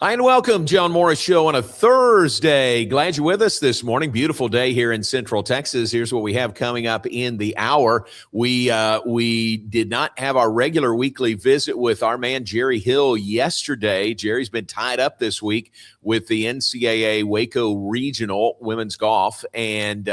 Hi and welcome, John Morris Show on a Thursday. Glad you're with us this morning. Beautiful day here in Central Texas. Here's what we have coming up in the hour. We did not have our regular weekly visit with our man Jerry Hill yesterday. Jerry's been tied up this week with the NCAA Waco Regional Women's Golf, and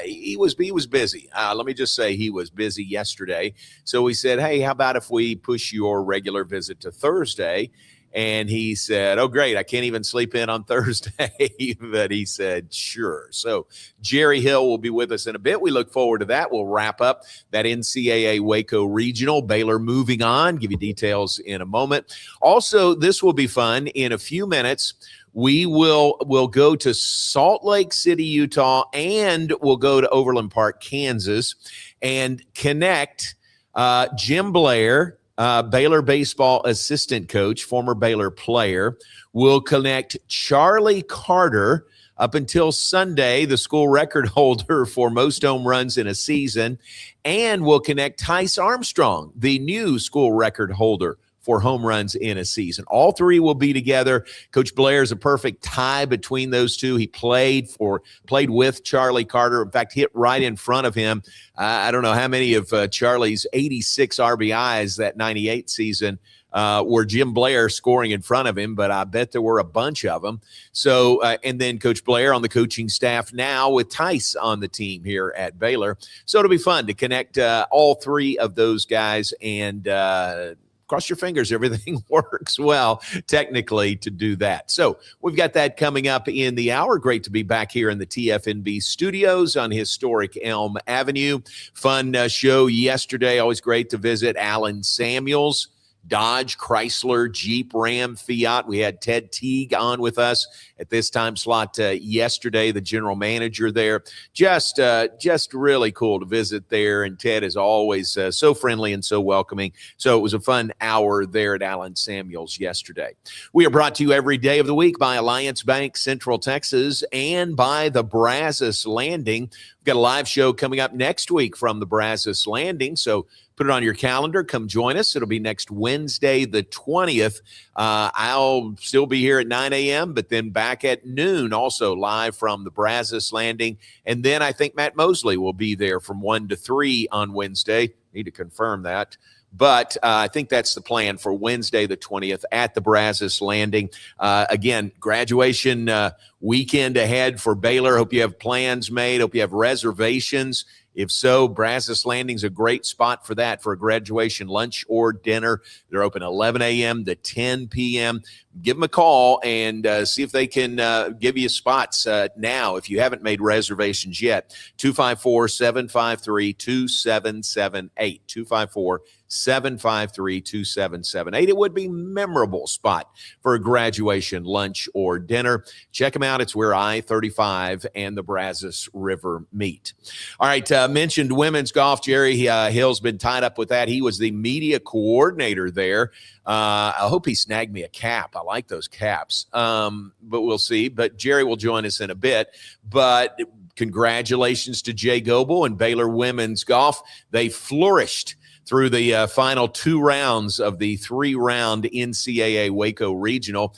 he was busy. Let me just say he was busy yesterday. So we said, hey, how about if we push your regular visit to Thursday? And he said, oh, great, I can't even sleep in on Thursday. But he said, sure. So Jerry Hill will be with us in a bit. We look forward to that. We'll wrap up that NCAA Waco Regional. Baylor moving on. Give you details in a moment. Also, this will be fun. In a few minutes, we'll go to Salt Lake City, Utah, and we'll go to Overland Park, Kansas, and connect Jim Blair, Baylor baseball assistant coach, former Baylor player, will connect Charley Carter, up until Sunday, the school record holder for most home runs in a season, and will connect Tyce Armstrong, the new school record holder for home runs in a season. All three will be together. Coach Blair is a perfect tie between those two. He played with Charley Carter. In fact, hit right in front of him. I don't know how many of Charley's 86 RBIs that 98 season were Jim Blair scoring in front of him, but I bet there were a bunch of them. So, and then Coach Blair on the coaching staff now with Tyce on the team here at Baylor. So it'll be fun to connect all three of those guys, and cross your fingers everything works well technically to do that. So we've got that coming up in the hour. Great to be back here in the TFNB studios on historic Elm Avenue. Fun show yesterday. Always great to visit Alan Samuels, Dodge, Chrysler, Jeep, Ram, Fiat. We had Ted Teague on with us at this time slot yesterday, the general manager there. Just really cool to visit there. And Ted is always so friendly and so welcoming. So it was a fun hour there at Alan Samuels yesterday. We are brought to you every day of the week by Alliance Bank, Central Texas, and by the Brazos Landing. We've got a live show coming up next week from the Brazos Landing. So put it on your calendar. Come join us. It'll be next Wednesday, the 20th. I'll still be here at 9 a.m., but then back at noon, also live from the Brazos Landing. And then I think Matt Mosley will be there from 1 to 3 on Wednesday. Need to confirm that. But I think that's the plan for Wednesday, the 20th at the Brazos Landing. Again, graduation weekend ahead for Baylor. Hope you have plans made. Hope you have reservations. If so, Brazos Landing's a great spot for that, for a graduation lunch or dinner. They're open 11 a.m. to 10 p.m. Give them a call and see if they can give you spots now if you haven't made reservations yet. 254-753-2778. 254-753-2778. It would be a memorable spot for a graduation lunch or dinner. Check them out. It's where I-35 and the Brazos River meet. All right, mentioned women's golf. Jerry Hill's been tied up with that. He was the media coordinator there. I hope he snagged me a cap. I like those caps, but we'll see. But Jerry will join us in a bit. But congratulations to Jay Goebel and Baylor women's golf. They flourished through the final 2 rounds of the 3-round NCAA Waco Regional.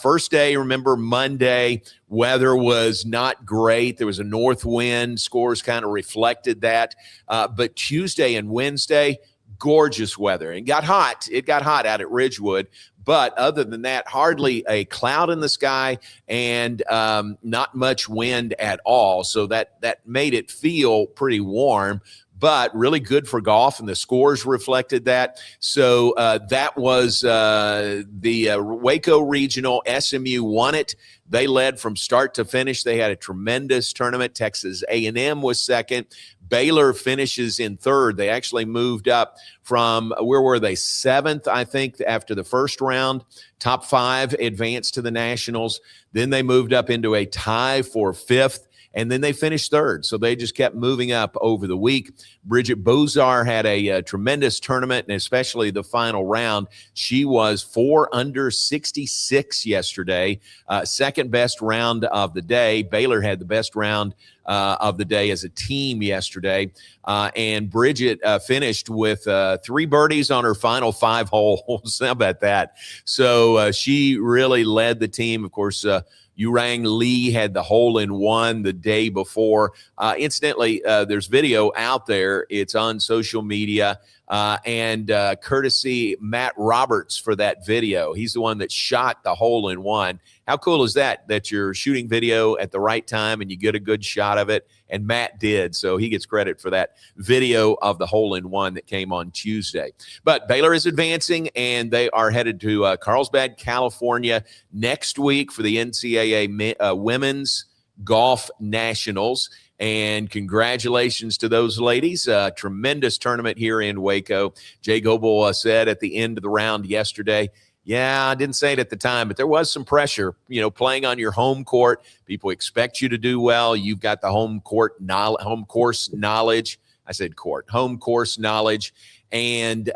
First day, remember Monday, weather was not great. There was a north wind. Scores kind of reflected that. But Tuesday and Wednesday, gorgeous weather. It got hot. It got hot out at Ridgewood. But other than that, hardly a cloud in the sky and not much wind at all. So that made it feel pretty warm, but really good for golf, and the scores reflected that. So that was the Waco Regional. SMU won it. They led from start to finish. They had a tremendous tournament. Texas A&M was second. Baylor finishes in third. They actually moved up from, where were they, 7th, I think, after the first round. Top 5 advanced to the Nationals. Then they moved up into a tie for 5th. and then they finished third. So they just kept moving up over the week. Bridget Bozar had a tremendous tournament, and especially the final round. She was 4 under 66 yesterday, second best round of the day. Baylor had the best round of the day as a team yesterday. And Bridget finished with 3 birdies on her final 5 holes. How about that? So she really led the team. Of course, Yurang Lee had the hole-in-one the day before. Incidentally, there's video out there. It's on social media. And courtesy Matt Roberts for that video. He's the one that shot the hole-in-one. How cool is that you're shooting video at the right time and you get a good shot of it? And Matt did, so he gets credit for that video of the hole-in-one that came on Tuesday. But Baylor is advancing, and they are headed to Carlsbad, California next week for the NCAA Women's Golf Nationals. And congratulations to those ladies. Tremendous tournament here in Waco. Jay Goebel said at the end of the round yesterday, yeah, I didn't say it at the time, but there was some pressure, playing on your home court. People expect you to do well. You've got the home course knowledge. I said court, home course knowledge. And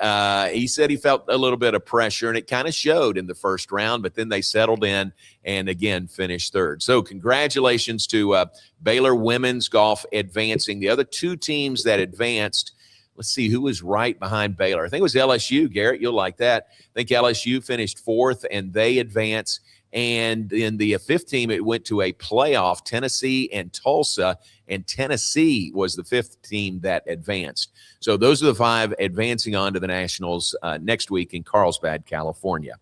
he said he felt a little bit of pressure, and it kind of showed in the first round, but then they settled in and, again, finished third. So congratulations to Baylor Women's Golf advancing. The other 2 teams that advanced, let's see who was right behind Baylor. I think it was LSU, Garrett. You'll like that. I think LSU finished 4th, and they advanced. And in the 5th team, it went to a playoff, Tennessee and Tulsa, and Tennessee was the 5th team that advanced. So those are the 5 advancing on to the Nationals next week in Carlsbad, California.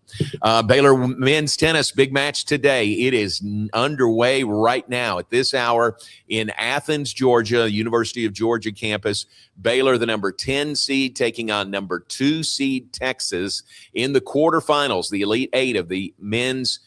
Baylor men's tennis, big match today. It is underway right now at this hour in Athens, Georgia, University of Georgia campus. Baylor, the number 10 seed, taking on number 2 seed Texas in the quarterfinals, the Elite 8 of the men's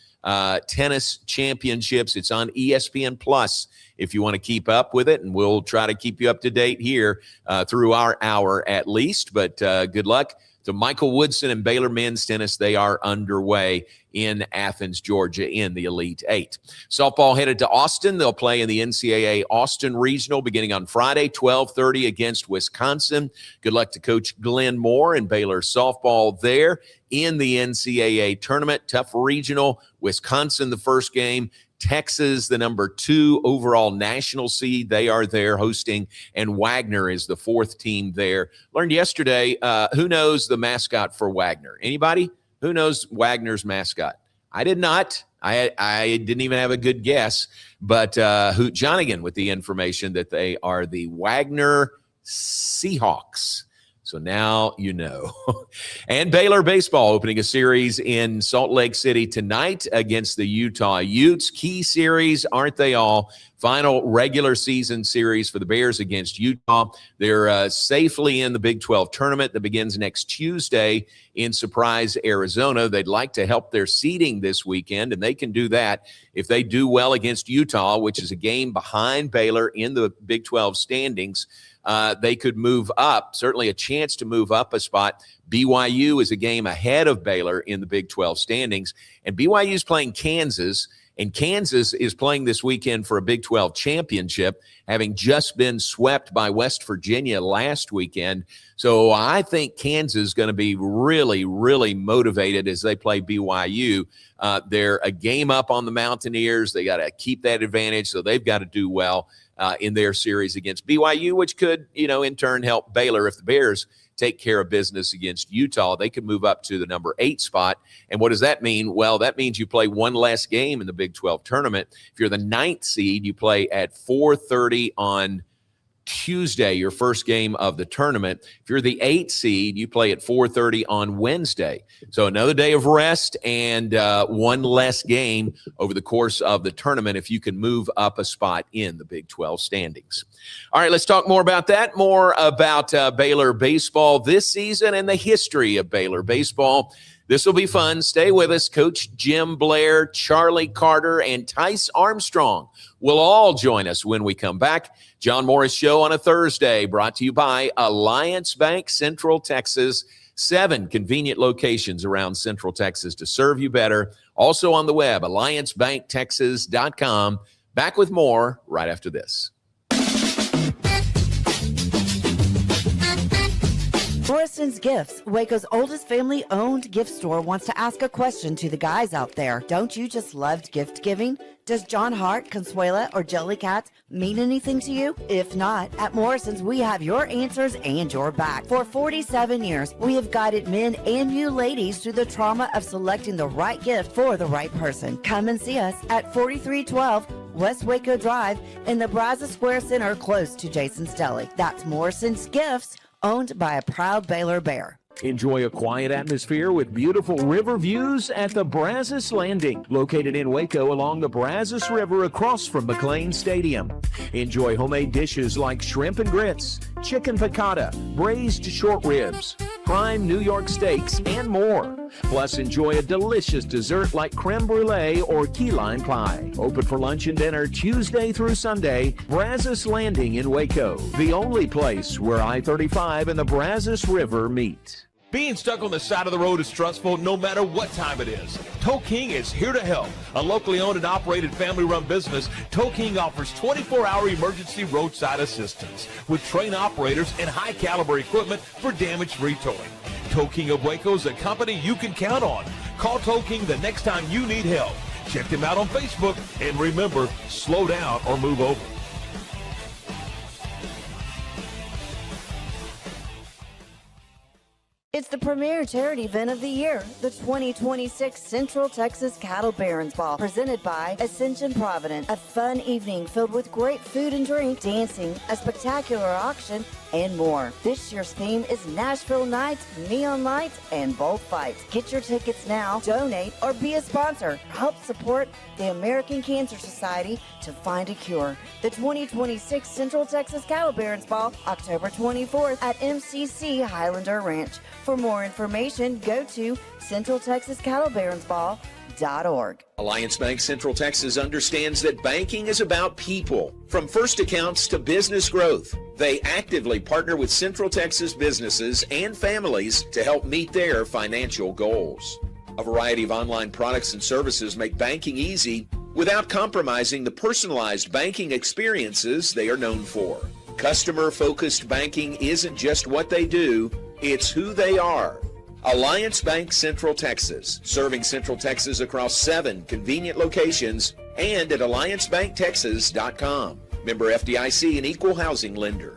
tennis championships. It's on ESPN Plus if you want to keep up with it, and we'll try to keep you up to date here through our hour at least. But good luck to Michael Woodson and Baylor men's tennis. They are underway in Athens, Georgia in the Elite 8. Softball headed to Austin. They'll play in the NCAA Austin Regional beginning on Friday, 12:30 against Wisconsin. Good luck to Coach Glenn Moore and Baylor softball there in the NCAA tournament. Tough regional. Wisconsin, the first game. Texas, the number 2 overall national seed. They are there hosting, and Wagner is the 4th team there. Learned yesterday, who knows the mascot for Wagner? Anybody? Who knows Wagner's mascot? I did not. I didn't even have a good guess, but Hoot Jonigan with the information that they are the Wagner Seahawks. So now you know. And Baylor baseball opening a series in Salt Lake City tonight against the Utah Utes. Key series, aren't they all? Final regular season series for the Bears against Utah. They're safely in the Big 12 tournament that begins next Tuesday in Surprise, Arizona. They'd like to help their seeding this weekend, and they can do that if they do well against Utah, which is a game behind Baylor in the Big 12 standings. They could move up, certainly a chance to move up a spot. BYU is a game ahead of Baylor in the Big 12 standings, and BYU is playing Kansas, and Kansas is playing this weekend for a Big 12 championship, having just been swept by West Virginia last weekend. So I think Kansas is going to be really, really motivated as they play BYU. They're a game up on the Mountaineers. They got to keep that advantage, so they've got to do well in their series against BYU, which could, in turn help Baylor. If the Bears take care of business against Utah, they could move up to the number 8 spot. And what does that mean? Well, that means you play one less game in the Big 12 tournament. If you're the 9th seed, you play at 4:30 on Tuesday, your first game of the tournament. If you're the 8th seed, you play at 4:30 on Wednesday. So another day of rest and one less game over the course of the tournament if you can move up a spot in the Big 12 standings. All right, let's talk more about that, more about Baylor baseball this season and the history of Baylor baseball. This will be fun. Stay with us. Coach Jim Blair, Charley Carter, and Tyce Armstrong will all join us when we come back. John Morris Show on a Thursday, brought to you by Alliance Bank, Central Texas. 7 convenient locations around Central Texas to serve you better. Also on the web, alliancebanktexas.com. Back with more right after this. Morrison's Gifts, Waco's oldest family-owned gift store, wants to ask a question to the guys out there. Don't you just love gift giving? Does John Hart, Consuela, or Jellycat mean anything to you? If not, at Morrison's, we have your answers and your back. For 47 years, we have guided men and you ladies through the trauma of selecting the right gift for the right person. Come and see us at 4312 West Waco Drive in the Brazos Square Center, close to Jason's Deli. That's Morrison's Gifts, owned by a proud Baylor Bear. Enjoy a quiet atmosphere with beautiful river views at the Brazos Landing, located in Waco along the Brazos River across from McLean Stadium. Enjoy homemade dishes like shrimp and grits, chicken piccata, braised short ribs, prime New York steaks, and more. Plus, enjoy a delicious dessert like creme brulee or key lime pie. Open for lunch and dinner Tuesday through Sunday. Brazos Landing in Waco, the only place where I-35 and the Brazos River meet. Being stuck on the side of the road is stressful no matter what time it is. Tow King is here to help. A locally owned and operated family-run business, Tow King offers 24-hour emergency roadside assistance with trained operators and high-caliber equipment for damage-free towing. Tow King of Waco is a company you can count on. Call Tow King the next time you need help. Check them out on Facebook, and remember, slow down or move over. It's the premier charity event of the year, the 2026 Central Texas Cattle Barons Ball, presented by Ascension Providence. A fun evening filled with great food and drink, dancing, a spectacular auction, and more. This year's theme is Nashville Nights, Neon Lights, and Bullfights. Get your tickets now, donate, or be a sponsor. Help support the American Cancer Society to find a cure. The 2026 Central Texas Cattle Barons Ball, October 24th at MCC Highlander Ranch. For more information, go to CentralTexasCattleBaronsBall.org. Alliance Bank Central Texas understands that banking is about people. From first accounts to business growth, they actively partner with Central Texas businesses and families to help meet their financial goals. A variety of online products and services make banking easy without compromising the personalized banking experiences they are known for. Customer-focused banking isn't just what they do, it's who they are. Alliance Bank Central Texas, serving Central Texas across 7 convenient locations and at alliancebanktexas.com. Member FDIC and equal housing lender.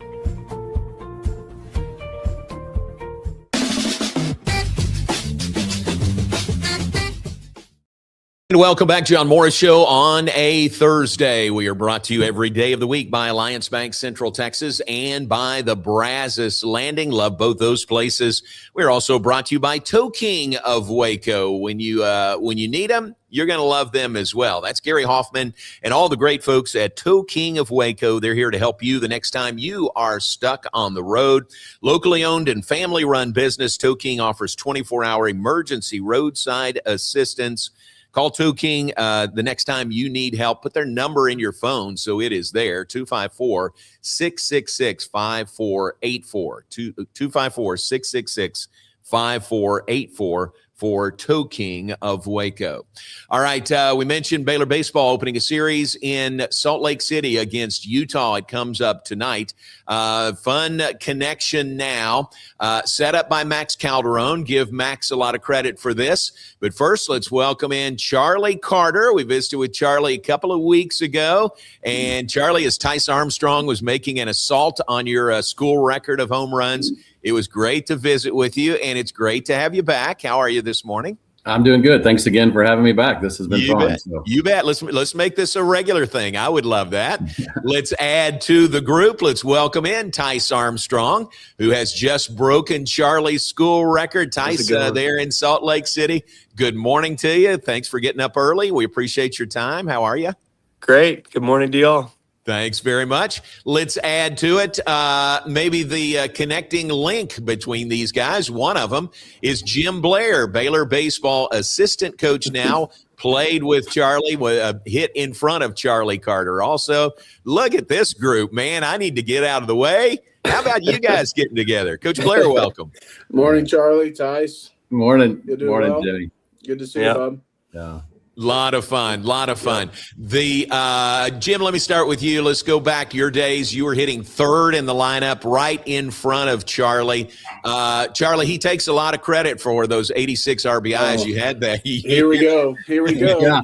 And welcome back to John Morris Show on a Thursday. We are brought to you every day of the week by Alliance Bank Central Texas and by the Brazos Landing. Love both those places. We're also brought to you by Tow King of Waco. When you need them, you're going to love them as well. That's Gary Hoffman and all the great folks at Tow King of Waco. They're here to help you the next time you are stuck on the road. Locally owned and family-run business, Tow King offers 24-hour emergency roadside assistance. Call Tow King the next time you need help. Put their number in your phone so it is there, 254-666-5484, 254-666-5484 for Tow King of Waco. All right, we mentioned Baylor baseball opening a series in Salt Lake City against Utah. It comes up tonight. Fun connection now, set up by Max Calderon. Give Max a lot of credit for this. But first, let's welcome in Charley Carter. We visited with Charley a couple of weeks ago. And Charley, as Tyce Armstrong was making an assault on your school record of home runs, it was great to visit with you, and it's great to have you back. How are you this morning? I'm doing good. Thanks again for having me back. This has been fun. Bet. So. You bet. Let's make this a regular thing. I would love that. Let's add to the group. Let's welcome in Tyce Armstrong, who has just broken Charley's school record. Tyce, there in Salt Lake City. Good morning to you. Thanks for getting up early. We appreciate your time. How are you? Great. Good morning to y'all. Thanks very much. Let's add to it maybe the connecting link between these guys. One of them is Jim Blair, Baylor baseball assistant coach now, played with Charley, with a hit in front of Charley Carter. Also, look at this group, man. I need to get out of the way. How about you guys getting together? Coach Blair, welcome. Morning, Charley, Tyce. Morning. Good Morning, well? Jenny. Good to see you, bub. Yeah. Lot of fun. The Jim, let me start with you. Let's go back to your days. You were hitting third in the lineup, right in front of Charley. Charley, he takes a lot of credit for those 86 RBIs you had that year. Here we go.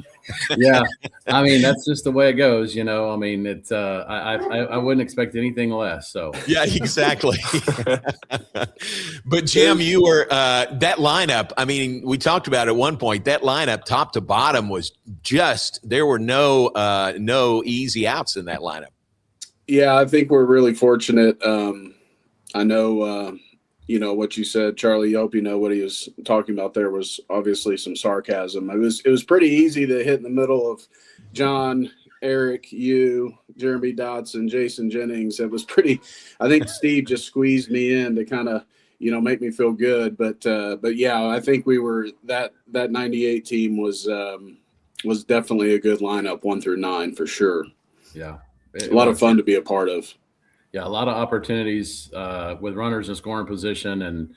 Yeah. I mean, that's just the way it goes, you know. I mean, it's I wouldn't expect anything less. So Yeah, exactly. But Jim, you were that lineup. I mean, we talked about at one point that lineup, top to bottom, was just there were no easy outs in that lineup. Yeah, I think we're really fortunate. I know, what you said, Charlie. I hope you know what he was talking about there was obviously some sarcasm. It was pretty easy to hit in the middle of John, Eric, you, Jeremy Dotson, Jason Jennings. It was pretty. I think Steve just squeezed me in to kind of make me feel good. But yeah, I think we were that 98 team was definitely a good lineup, 1 through 9 for sure. Yeah, a lot of fun to be a part of. Yeah, a lot of opportunities with runners in scoring position, and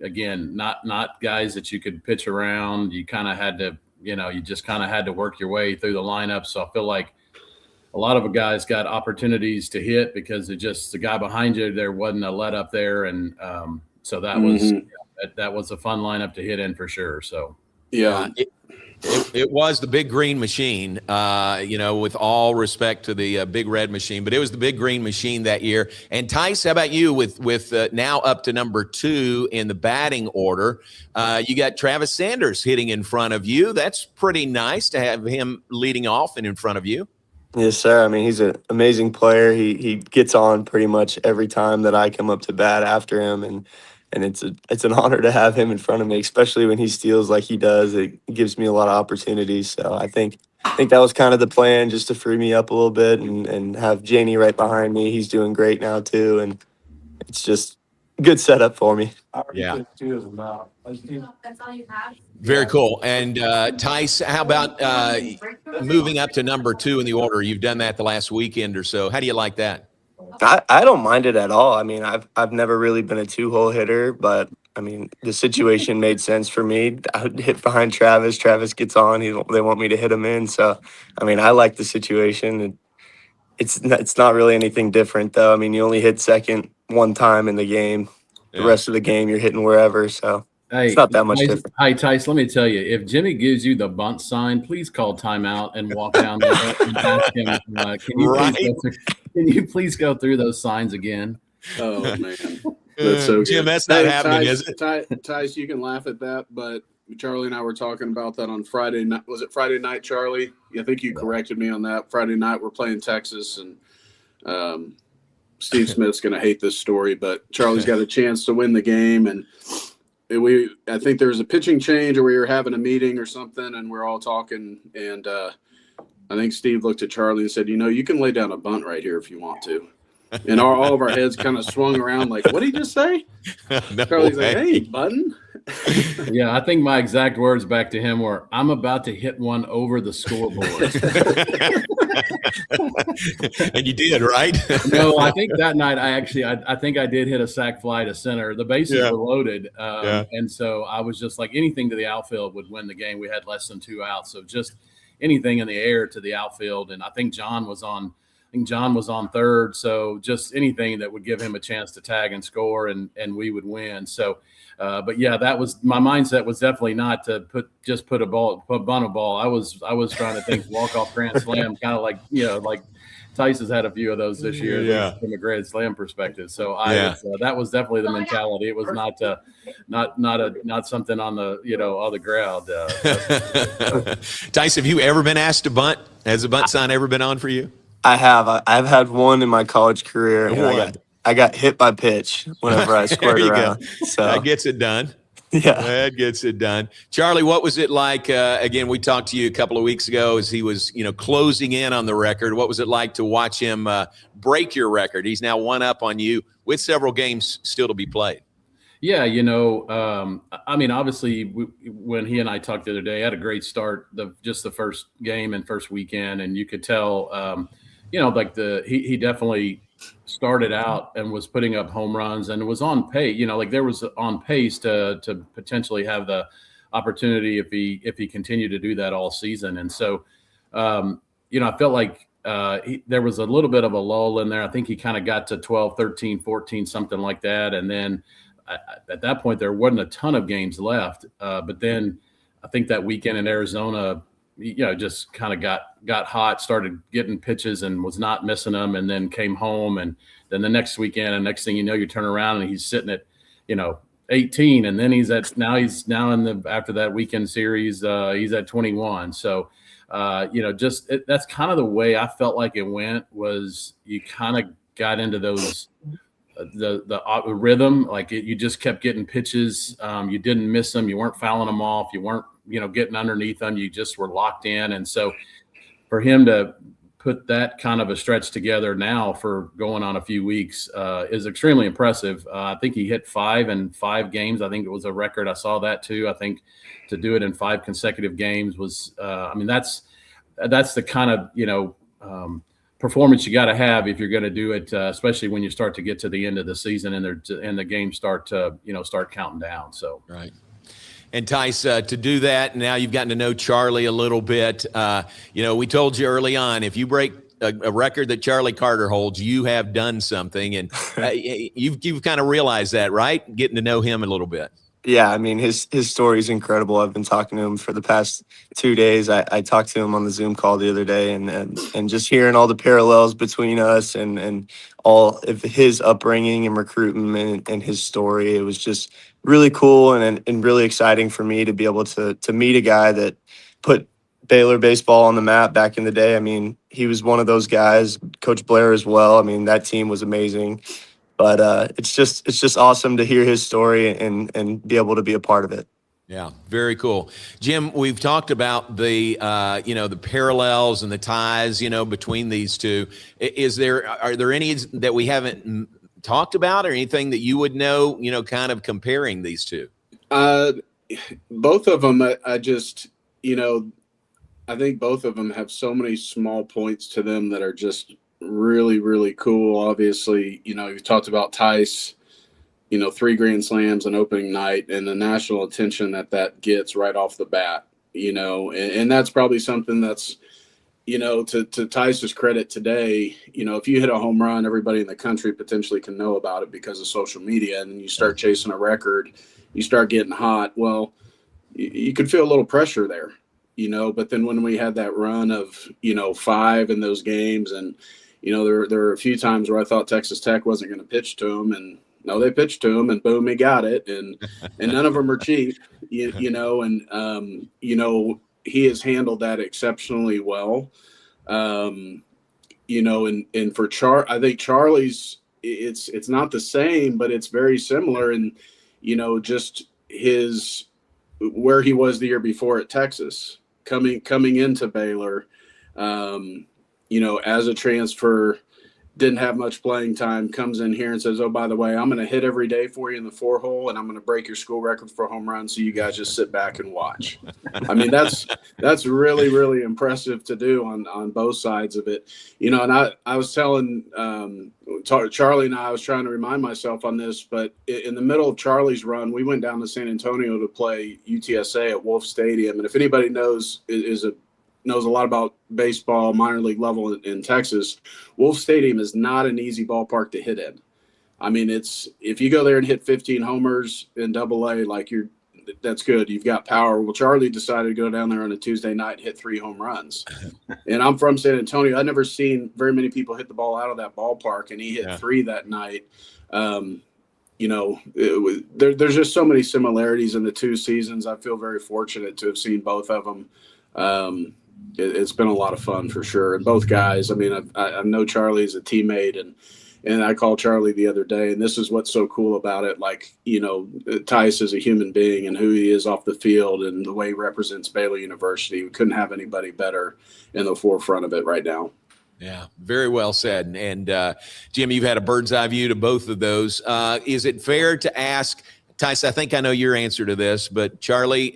again, not guys that you could pitch around. You kind of had to, you just kind of had to work your way through the lineup. So I feel like a lot of guys got opportunities to hit because the guy behind you there wasn't a let up there, and so that was a fun lineup to hit in for sure. So yeah. It was the Big Green Machine, with all respect to the Big Red Machine, but it was the Big Green Machine that year. And Tyce, how about you with now up to number 2 in the batting order? You got Travis Sanders hitting in front of you. That's pretty nice to have him leading off and in front of you. Yes, sir. I mean, he's an amazing player. He gets on pretty much every time that I come up to bat after him, and it's an honor to have him in front of me, especially when he steals like he does. It gives me a lot of opportunities. So I think that was kind of the plan, just to free me up a little bit and have Janie right behind me. He's doing great now too, and it's just a good setup for me. Yeah. That's all you have. Very cool. And Tyce, how about moving up to number 2 in the order? You've done that the last weekend or so. How do you like that? I don't mind it at all. I mean, I've never really been a 2-hole hitter, but I mean, the situation made sense for me. I would hit behind Travis. Travis gets on. They want me to hit him in. So, I mean, I like the situation. It's not really anything different, though. I mean, you only hit second one time in the game. The rest of the game, you're hitting wherever. So it's not that much different. Hey, Tyce, let me tell you, if Jimmy gives you the bunt sign, please call timeout and walk down there and ask him, can you please go through those signs again? Oh, man. That's so Jim, good. that's not happening, is it? Tyce, you can laugh at that, but Charlie and I were talking about that on Friday night. Was it Friday night, Charlie? I think you corrected me on that. Friday night, we're playing Texas, and Steve Smith's going to hate this story, but Charlie's got a chance to win the game, and I think there was a pitching change, or we were having a meeting or something, and we're all talking, and I think Steve looked at Charlie and said, you can lay down a bunt right here if you want to. And all of our heads kind of swung around like, what did he just say? No Charlie's way. like, hey, button. Yeah, I think my exact words back to him were, I'm about to hit one over the scoreboard. And you did, right? No, I think that night I think I did hit a sac fly to center. The bases were loaded. And so I was just like, anything to the outfield would win the game. We had less than 2 outs. So just anything in the air to the outfield. And I think John was on third. So just anything that would give him a chance to tag and score, and we would win. So, but yeah, that was my mindset, was definitely not to put a bunt a ball. I was trying to think walk-off grand slam, kind of like, like Tyce has had a few of those this year from a grand slam perspective. So that was definitely the mentality. It was not something on the, on the ground. Tyce, have you ever been asked to bunt? Has a bunt sign ever been on for you? I have. I've had one in my college career. And I got hit by pitch whenever I squared around. Go. So that gets it done. Yeah. That gets it done. Charlie, what was it like? Again, we talked to you a couple of weeks ago as he was, closing in on the record. What was it like to watch him break your record? He's now 1 up on you with several games still to be played. Yeah, I mean, obviously, when he and I talked the other day, had a great start, just the first game and first weekend, and you could tell, he definitely started out and was putting up home runs and was on pace. There was on pace to potentially have the opportunity if he continued to do that all season. And so, I felt like there was a little bit of a lull in there. I think he kind of got to 12, 13, 14, something like that. And then at that point, there wasn't a ton of games left. But then I think that weekend in Arizona, just kind of got hot, started getting pitches and was not missing them, and then came home. And then the next weekend, and next thing you know, you turn around and he's sitting at, 18, and then he's now in the after that weekend series, he's at 21. So, that's kind of the way I felt like it went. Was you kind of got into those the rhythm, like you just kept getting pitches. You didn't miss them. You weren't fouling them off. You weren't getting underneath them. You just were locked in. And so for him to put that kind of a stretch together now for going on a few weeks is extremely impressive. I think he hit 5 in 5 games. I think it was a record. I saw that too. I think to do it in 5 consecutive games was, that's the kind of, performance you got to have if you're going to do it, especially when you start to get to the end of the season and the games start to, start counting down. So, right. And Tyce, to do that, now you've gotten to know Charley a little bit. We told you early on, if you break a record that Charley Carter holds, you have done something. And you've kind of realized that, right? Getting to know him a little bit. Yeah, I mean, his story is incredible. I've been talking to him for the past 2 days. I talked to him on the Zoom call the other day, and just hearing all the parallels between us and all of his upbringing and recruitment and his story, it was just really cool and really exciting for me to be able to meet a guy that put Baylor baseball on the map back in the day. I mean, he was one of those guys, Coach Blair as well. I mean, that team was amazing. But it's just awesome to hear his story and be able to be a part of it. Yeah, very cool. Jim, we've talked about the the parallels and the ties, between these two. Are there any that we haven't talked about, or anything that you would know, kind of comparing these two? Both of them, I think both of them have so many small points to them that are just really, really cool. Obviously, you talked about Tyce, 3 Grand Slams on opening night and the national attention that gets right off the bat, and that's probably something that's, to Tyce's credit today, if you hit a home run, everybody in the country potentially can know about it because of social media, and you start chasing a record, you start getting hot. Well, you could feel a little pressure there, but then when we had that run of, 5 in those games, and there were a few times where I thought Texas Tech wasn't going to pitch to him, and no, they pitched to him, and boom, he got it, and none of them are cheap, and he has handled that exceptionally well, and for I think Charley's it's not the same, but it's very similar, and just where he was the year before at Texas, coming into Baylor. As a transfer, didn't have much playing time, comes in here and says, oh, by the way, I'm going to hit every day for you in the 4-hole, and I'm going to break your school record for home runs, so you guys just sit back and watch. I mean, that's really, really impressive to do on both sides of it. And I was telling Charley and I was trying to remind myself on this, but in the middle of Charley's run, we went down to San Antonio to play UTSA at Wolf Stadium. And if anybody knows a lot about baseball, minor league level in Texas, Wolf Stadium is not an easy ballpark to hit in. I mean, if you go there and hit 15 homers in AA, that's good. You've got power. Well, Charley decided to go down there on a Tuesday night and hit 3 home runs. And I'm from San Antonio. I've never seen very many people hit the ball out of that ballpark, and he hit 3 that night. There's just so many similarities in the 2 seasons. I feel very fortunate to have seen both of them. It's been a lot of fun for sure. And both guys, I mean, I know Charley as a teammate, and I called Charley the other day, and this is what's so cool about it. Tyce is a human being and who he is off the field and the way he represents Baylor University. We couldn't have anybody better in the forefront of it right now. Yeah, very well said. And Jim, you've had a bird's eye view to both of those. Is it fair to ask Tyce, I think I know your answer to this, but Charley,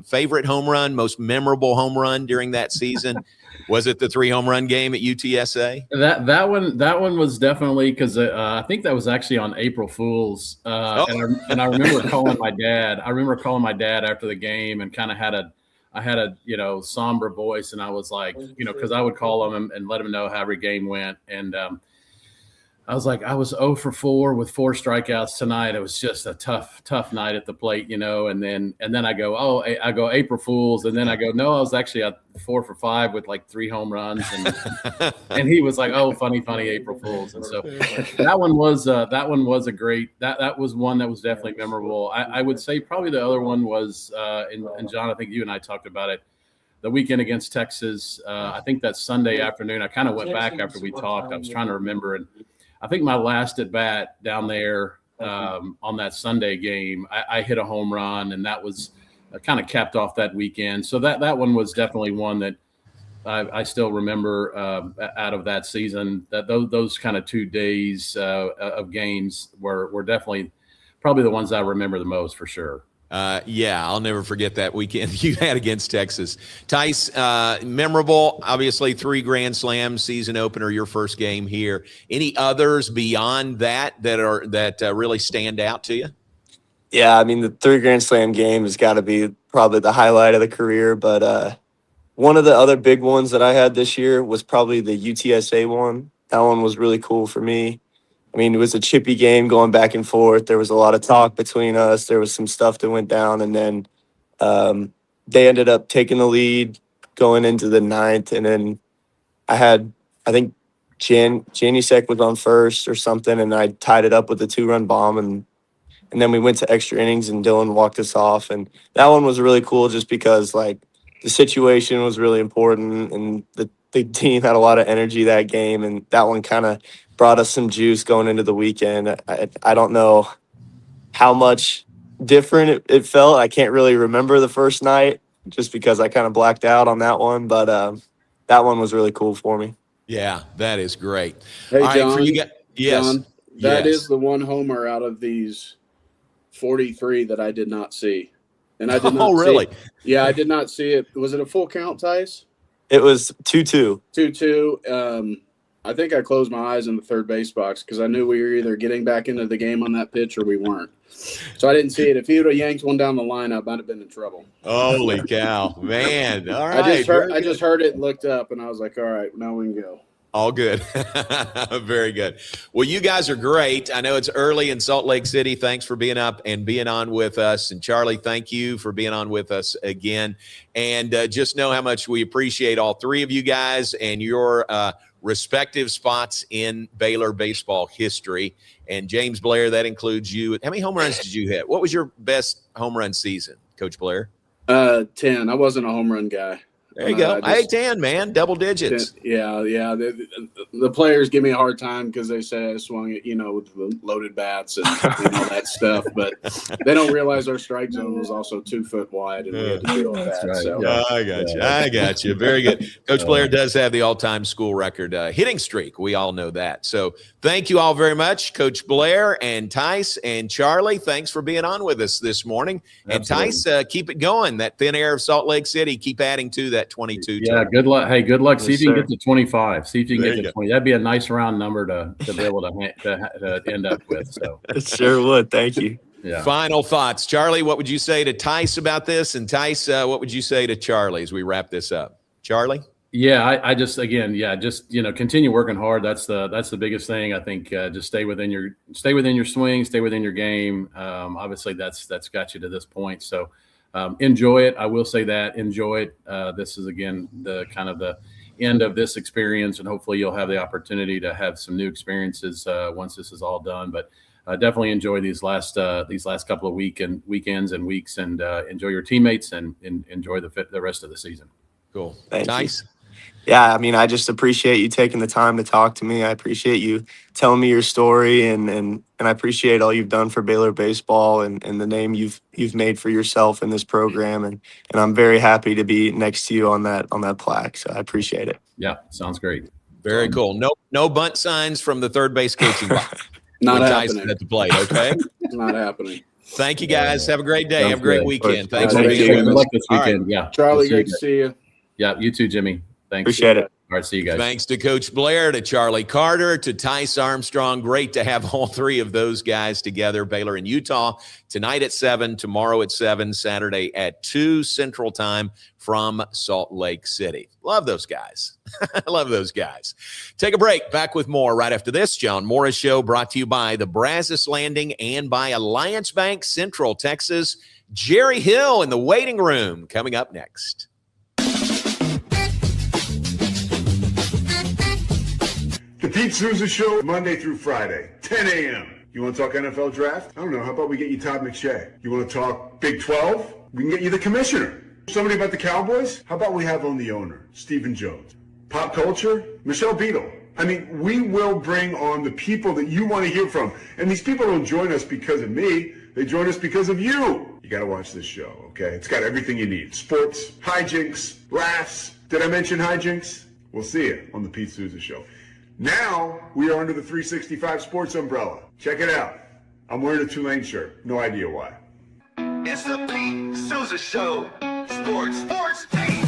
favorite home run, most memorable home run during that season? Was it the 3-home run game at UTSA? That one was definitely because I think that was actually on April Fool's, and I remember calling my dad. I remember calling my dad after the game and kind of had a somber voice, and I was like, because I would call him and let him know how every game went, and I was like, I was 0 for 4 with 4 strikeouts tonight. It was just a tough night at the plate, and then I go, I go April Fools. And then I go, no, I was actually at 4 for 5 with like 3 home runs. And he was like, oh, funny April Fools. And so that one was a great, that was one that was definitely memorable. I would say probably the other one was, and John, I think you and I talked about it, the weekend against Texas. I think that Sunday afternoon, I kind of went back after we talked. I was trying to remember, and I think my last at bat down there on that Sunday game, I hit a home run, and that was kind of capped off that weekend. So that one was definitely one that I still remember out of that season. That those kind of 2 days of games were definitely probably the ones I remember the most for sure. Yeah, I'll never forget that weekend you had against Texas. Tyce, memorable, obviously 3 Grand Slams, season opener, your first game here. Any others beyond that really stand out to you? Yeah, I mean, the 3 Grand Slam game has got to be probably the highlight of the career. But one of the other big ones that I had this year was probably the UTSA one. That one was really cool for me. I mean, it was a chippy game going back and forth. There was a lot of talk between us. There was some stuff that went down, and then they ended up taking the lead going into the 9th. And then I think Janusek was on first or something, and I tied it up with a 2-run bomb, and then we went to extra innings, and Dylan walked us off. And that one was really cool just because, like, the situation was really important, and the team had a lot of energy that game, and that one kind of brought us some juice going into the weekend. I don't know how much different it felt. I can't really remember the first night just because I kind of blacked out on that one, but that one was really cool for me. Yeah, that is great. Hey, all John, right, for you guys, yes, John, that is the one homer out of these 43 that I did not see. And I did not really? Yeah, I did not see it. Was it a full count, Tyce? It was 2-2. 2-2. I think I closed my eyes in the third base box because I knew we were either getting back into the game on that pitch or we weren't. So I didn't see it. If he would have yanked one down the line, I might have been in trouble. Holy cow, man. All right. I just heard it and looked up, and I was like, all right, now we can go. All good. Very good. Well, you guys are great. I know it's early in Salt Lake City. Thanks for being up and being on with us. And Charley, thank you for being on with us again. And just know how much we appreciate all 3 of you guys and your respective spots in Baylor baseball history. And James Blair, that includes you. How many home runs did you hit? What was your best home run season, Coach Blair? 10. I wasn't a home run guy. There you go. Hey, 10, man, double digits. 10, yeah. The players give me a hard time because they say I swung it, with the loaded bats and all that stuff. But they don't realize our strike zone was also 2 foot wide, and we had to deal with that. Right. So. Yeah. I got you. Very good. Coach Blair does have the all-time school record hitting streak. We all know that. So thank you all very much, Coach Blair and Tyce and Charley. Thanks for being on with us this morning. Absolutely. And Tyce, keep it going. That thin air of Salt Lake City, keep adding to that 22. Yeah, good luck. Hey, good luck. See Yes, if you can sir. get to 25. See if you can There get you to go. 20. That'd be a nice round number to be able to end up with. So, It sure would. Thank you. yeah. Final thoughts. Charley, what would you say to Tyce about this? And Tyce, what would you say to Charley as we wrap this up? Charley? Yeah, I just continue working hard. That's the biggest thing. I think just stay within your swing, stay within your game. Obviously that's got you to this point. So enjoy it. I will say that enjoy it. This is again the kind of the end of this experience, and hopefully you'll have the opportunity to have some new experiences once this is all done. But definitely enjoy these last couple of weekends and weeks, and enjoy your teammates and enjoy the rest of the season. Cool. Thank you. Tyce? Yeah, I mean, I just appreciate you taking the time to talk to me. I appreciate you telling me your story, and I appreciate all you've done for Baylor baseball and the name you've made for yourself in this program. And I'm very happy to be next to you on that plaque. So I appreciate it. Yeah, sounds great. Very cool. No bunt signs from the third base coaching box. Not When Tyce happening. at the plate, okay? It's not happening. Thank you, guys. Have a great day. Have a great weekend. Thanks for Good being with us. luck this All right. weekend. Yeah, Charlie, great to see you. Yeah, you too, Jimmy. Thanks. Appreciate it. All right, see you guys. Thanks to Coach Blair, to Charley Carter, to Tyce Armstrong. Great to have all three of those guys together. Baylor and Utah tonight at 7, tomorrow at 7, Saturday at 2 Central Time from Salt Lake City. Love those guys. Love those guys. Take a break. Back with more right after this. John Morris Show brought to you by the Brazos Landing and by Alliance Bank Central Texas. Jerry Hill in the waiting room coming up next. The Pete Souza Show, Monday through Friday, 10 a.m. You want to talk NFL draft? I don't know. How about we get you Todd McShay? You want to talk Big 12? We can get you the commissioner. Somebody about the Cowboys? How about we have on the owner, Stephen Jones? Pop culture? Michelle Beadle. I mean, we will bring on the people that you want to hear from. And these people don't join us because of me. They join us because of you. You got to watch this show, okay? It's got everything you need. Sports, hijinks, laughs. Did I mention hijinks? We'll see you on the Pete Souza Show. Now, we are under the 365 Sports umbrella. Check it out. I'm wearing a Tulane shirt. No idea why. It's the Pete Souza Show. Sports, team.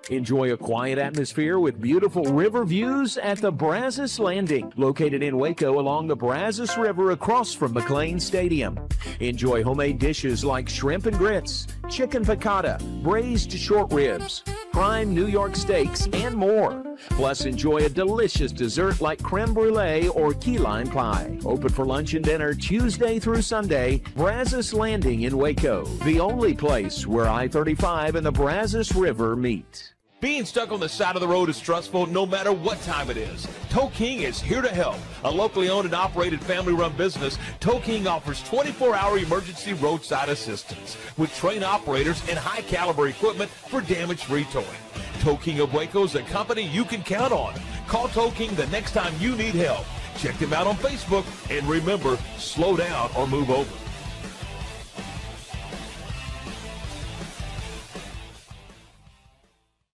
Enjoy a quiet atmosphere with beautiful river views at the Brazos Landing, located in Waco along the Brazos River across from McLean Stadium. Enjoy homemade dishes like shrimp and grits, chicken piccata, braised short ribs, prime New York steaks, and more. Plus, enjoy a delicious dessert like creme brulee or key lime pie. Open for lunch and dinner Tuesday through Sunday. Brazos Landing in Waco, the only place where I-35 and the Brazos River meet. Being stuck on the side of the road is stressful no matter what time it is. Tow King is here to help. A locally owned and operated family-run business, Tow King offers 24-hour emergency roadside assistance with trained operators and high-caliber equipment for damage-free towing. Tow King of Waco is a company you can count on. Call Tow King the next time you need help. Check them out on Facebook, and remember, slow down or move over.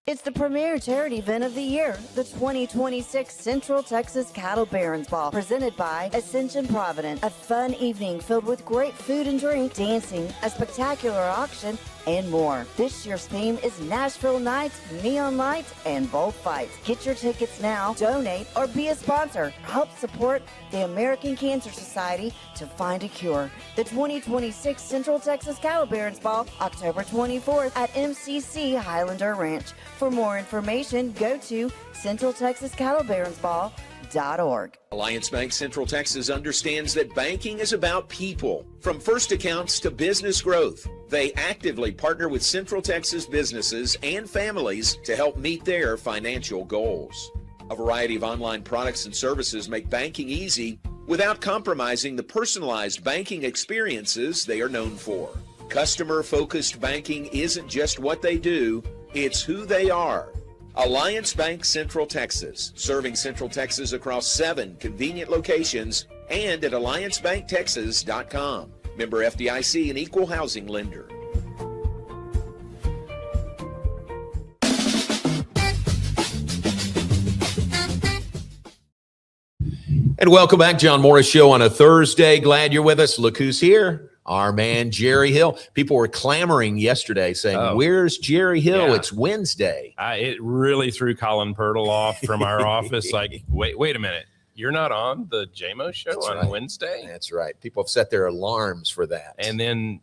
It's the premier charity event of the year, the 2026 Central Texas Cattle Barons Ball, presented by Ascension Provident. A fun evening filled with great food and drink, dancing, a spectacular auction, and more. This year's theme is Nashville Nights, Neon Lights, and Bullfights. Get your tickets now, donate, or be a sponsor. Help support the American Cancer Society to find a cure. The 2026 Central Texas Cattle Barons Ball, October 24th at MCC Highlander Ranch. For more information, go to CentralTexasCattleBaronsBall.org. Alliance Bank Central Texas understands that banking is about people. From first accounts to business growth, they actively partner with Central Texas businesses and families to help meet their financial goals. A variety of online products and services make banking easy without compromising the personalized banking experiences they are known for. Customer-focused banking isn't just what they do, it's who they are. Alliance Bank Central Texas, serving Central Texas across 7 convenient locations and at alliancebanktexas.com. Member FDIC, an equal housing lender. And welcome back, John Morris Show on a Thursday. Glad you're with us. Look who's here. Our man, Jerry Hill. People were clamoring yesterday saying, where's Jerry Hill? Yeah. It's Wednesday. It really threw Colin Pirtle off from our office. Like, wait a minute. You're not on the JMO show That's on right. Wednesday? That's right. People have set their alarms for that. And then,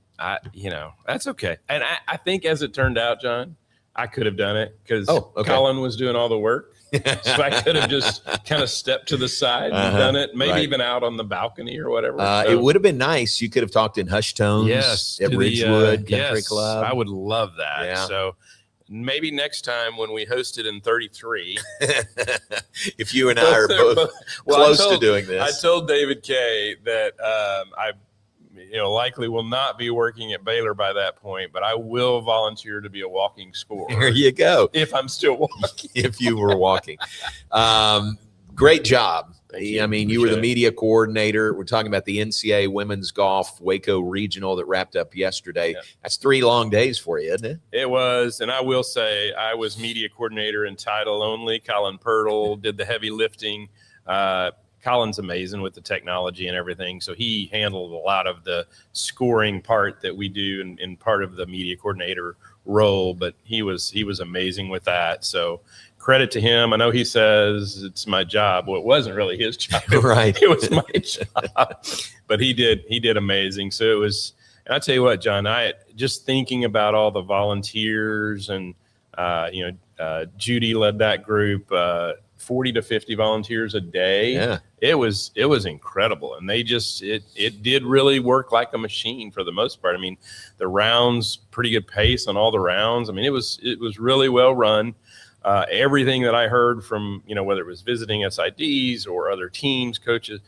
that's okay. And I think as it turned out, John, I could have done it because Colin was doing all the work. So I could have just kind of stepped to the side and done it, maybe even out on the balcony or whatever. It would have been nice. You could have talked in hushed tones at Ridgewood Country Club. I would love that. Yeah. So maybe next time when we host it in 33. If you and I are both close to doing this. I told David Kay that I likely will not be working at Baylor by that point, but I will volunteer to be a walking score. There you go. If I'm still walking. If you were walking. Great job. You. I mean, you were the media coordinator. We're talking about the NCAA Women's Golf Waco Regional that wrapped up yesterday. Yeah. That's 3 long days for you, isn't it? It was. And I will say I was media coordinator in title only. Colin Pirtle did the heavy lifting. Colin's amazing with the technology and everything. So he handled a lot of the scoring part that we do and part of the media coordinator role, but he was amazing with that. So credit to him. I know he says it's my job. Well, it wasn't really his job. Right. It was my job, but he did amazing. So it was, and I tell you what, John, I just thinking about all the volunteers and, Judy led that group, 40 to 50 volunteers a day. Yeah. It was incredible. And they just, it did really work like a machine for the most part. I mean, the rounds, pretty good pace on all the rounds. I mean, it was really well run. Everything that I heard from, whether it was visiting SIDs or other teams, coaches,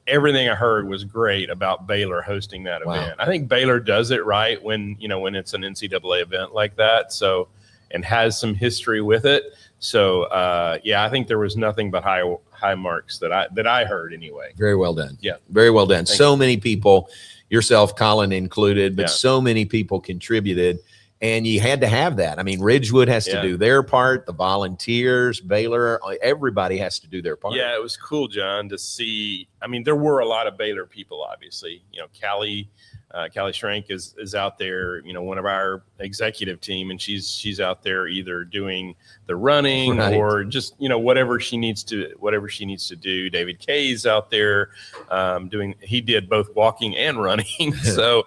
everything I heard was great about Baylor hosting that event. I think Baylor does it right when it's an NCAA event like that. So, and has some history with it. So, I think there was nothing but high marks that I heard anyway. Very well done. Yeah. Very well done. Thank so you. Many people, yourself, Colin included, but Yeah. so many people contributed. And you had to have that. I mean, Ridgewood has to do their part, the volunteers, Baylor, everybody has to do their part. Yeah, it was cool, John, to see. I mean, there were a lot of Baylor people, obviously. Callie Schrank is out there, one of our executive team, and she's out there either doing the running or just, whatever she needs to do. David Kay's out there he did both walking and running. So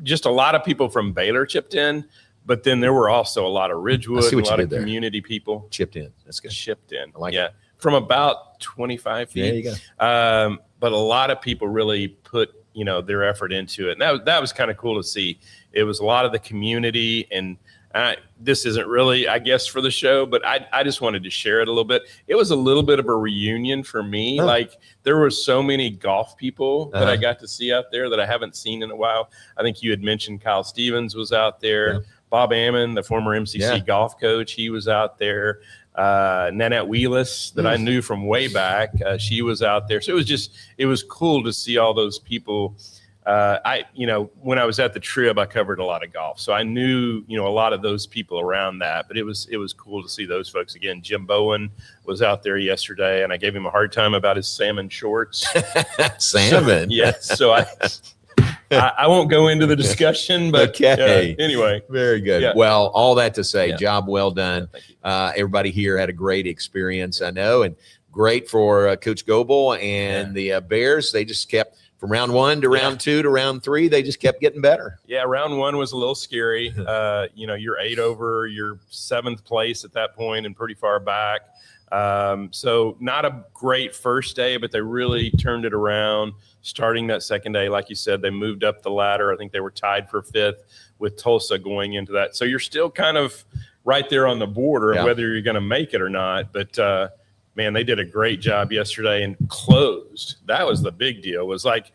just a lot of people from Baylor chipped in, but then there were also a lot of Ridgewood, and a lot of community people chipped in. That's good. Chipped in. I like it. From about 25 feet. There you go. But a lot of people really put, their effort into it. And that was kind of cool to see. It was a lot of the community, and this isn't really, I guess, for the show, but I just wanted to share it a little bit. It was a little bit of a reunion for me. Oh. Like, there were so many golf people that I got to see out there that I haven't seen in a while. I think you had mentioned Kyle Stevens was out there. Yeah. Bob Ammon, the former MCC golf coach, he was out there. Nanette Wheelis, that I knew from way back, she was out there. So it was cool to see all those people. When I was at the Trib, I covered a lot of golf, so I knew, a lot of those people around that, but it was cool to see those folks again. Jim Bowen was out there yesterday, and I gave him a hard time about his salmon shorts. Salmon. So I won't go into the discussion, but anyway. Very good. Yeah. Well, all that to say, job well done. Thank you. Everybody here had a great experience, I know, and great for Coach Goebel and the Bears. They just kept, from round 1 to round 2 to round 3, they just kept getting better. Yeah, round 1 was a little scary. You're 8 over, you're 7th place at that point and pretty far back. So not a great first day, but they really turned it around. Starting that second day, like you said, they moved up the ladder. I think they were tied for 5th with Tulsa going into that. So you're still kind of right there on the border of whether you're going to make it or not. But, man, they did a great job yesterday and closed. That was the big deal. It was like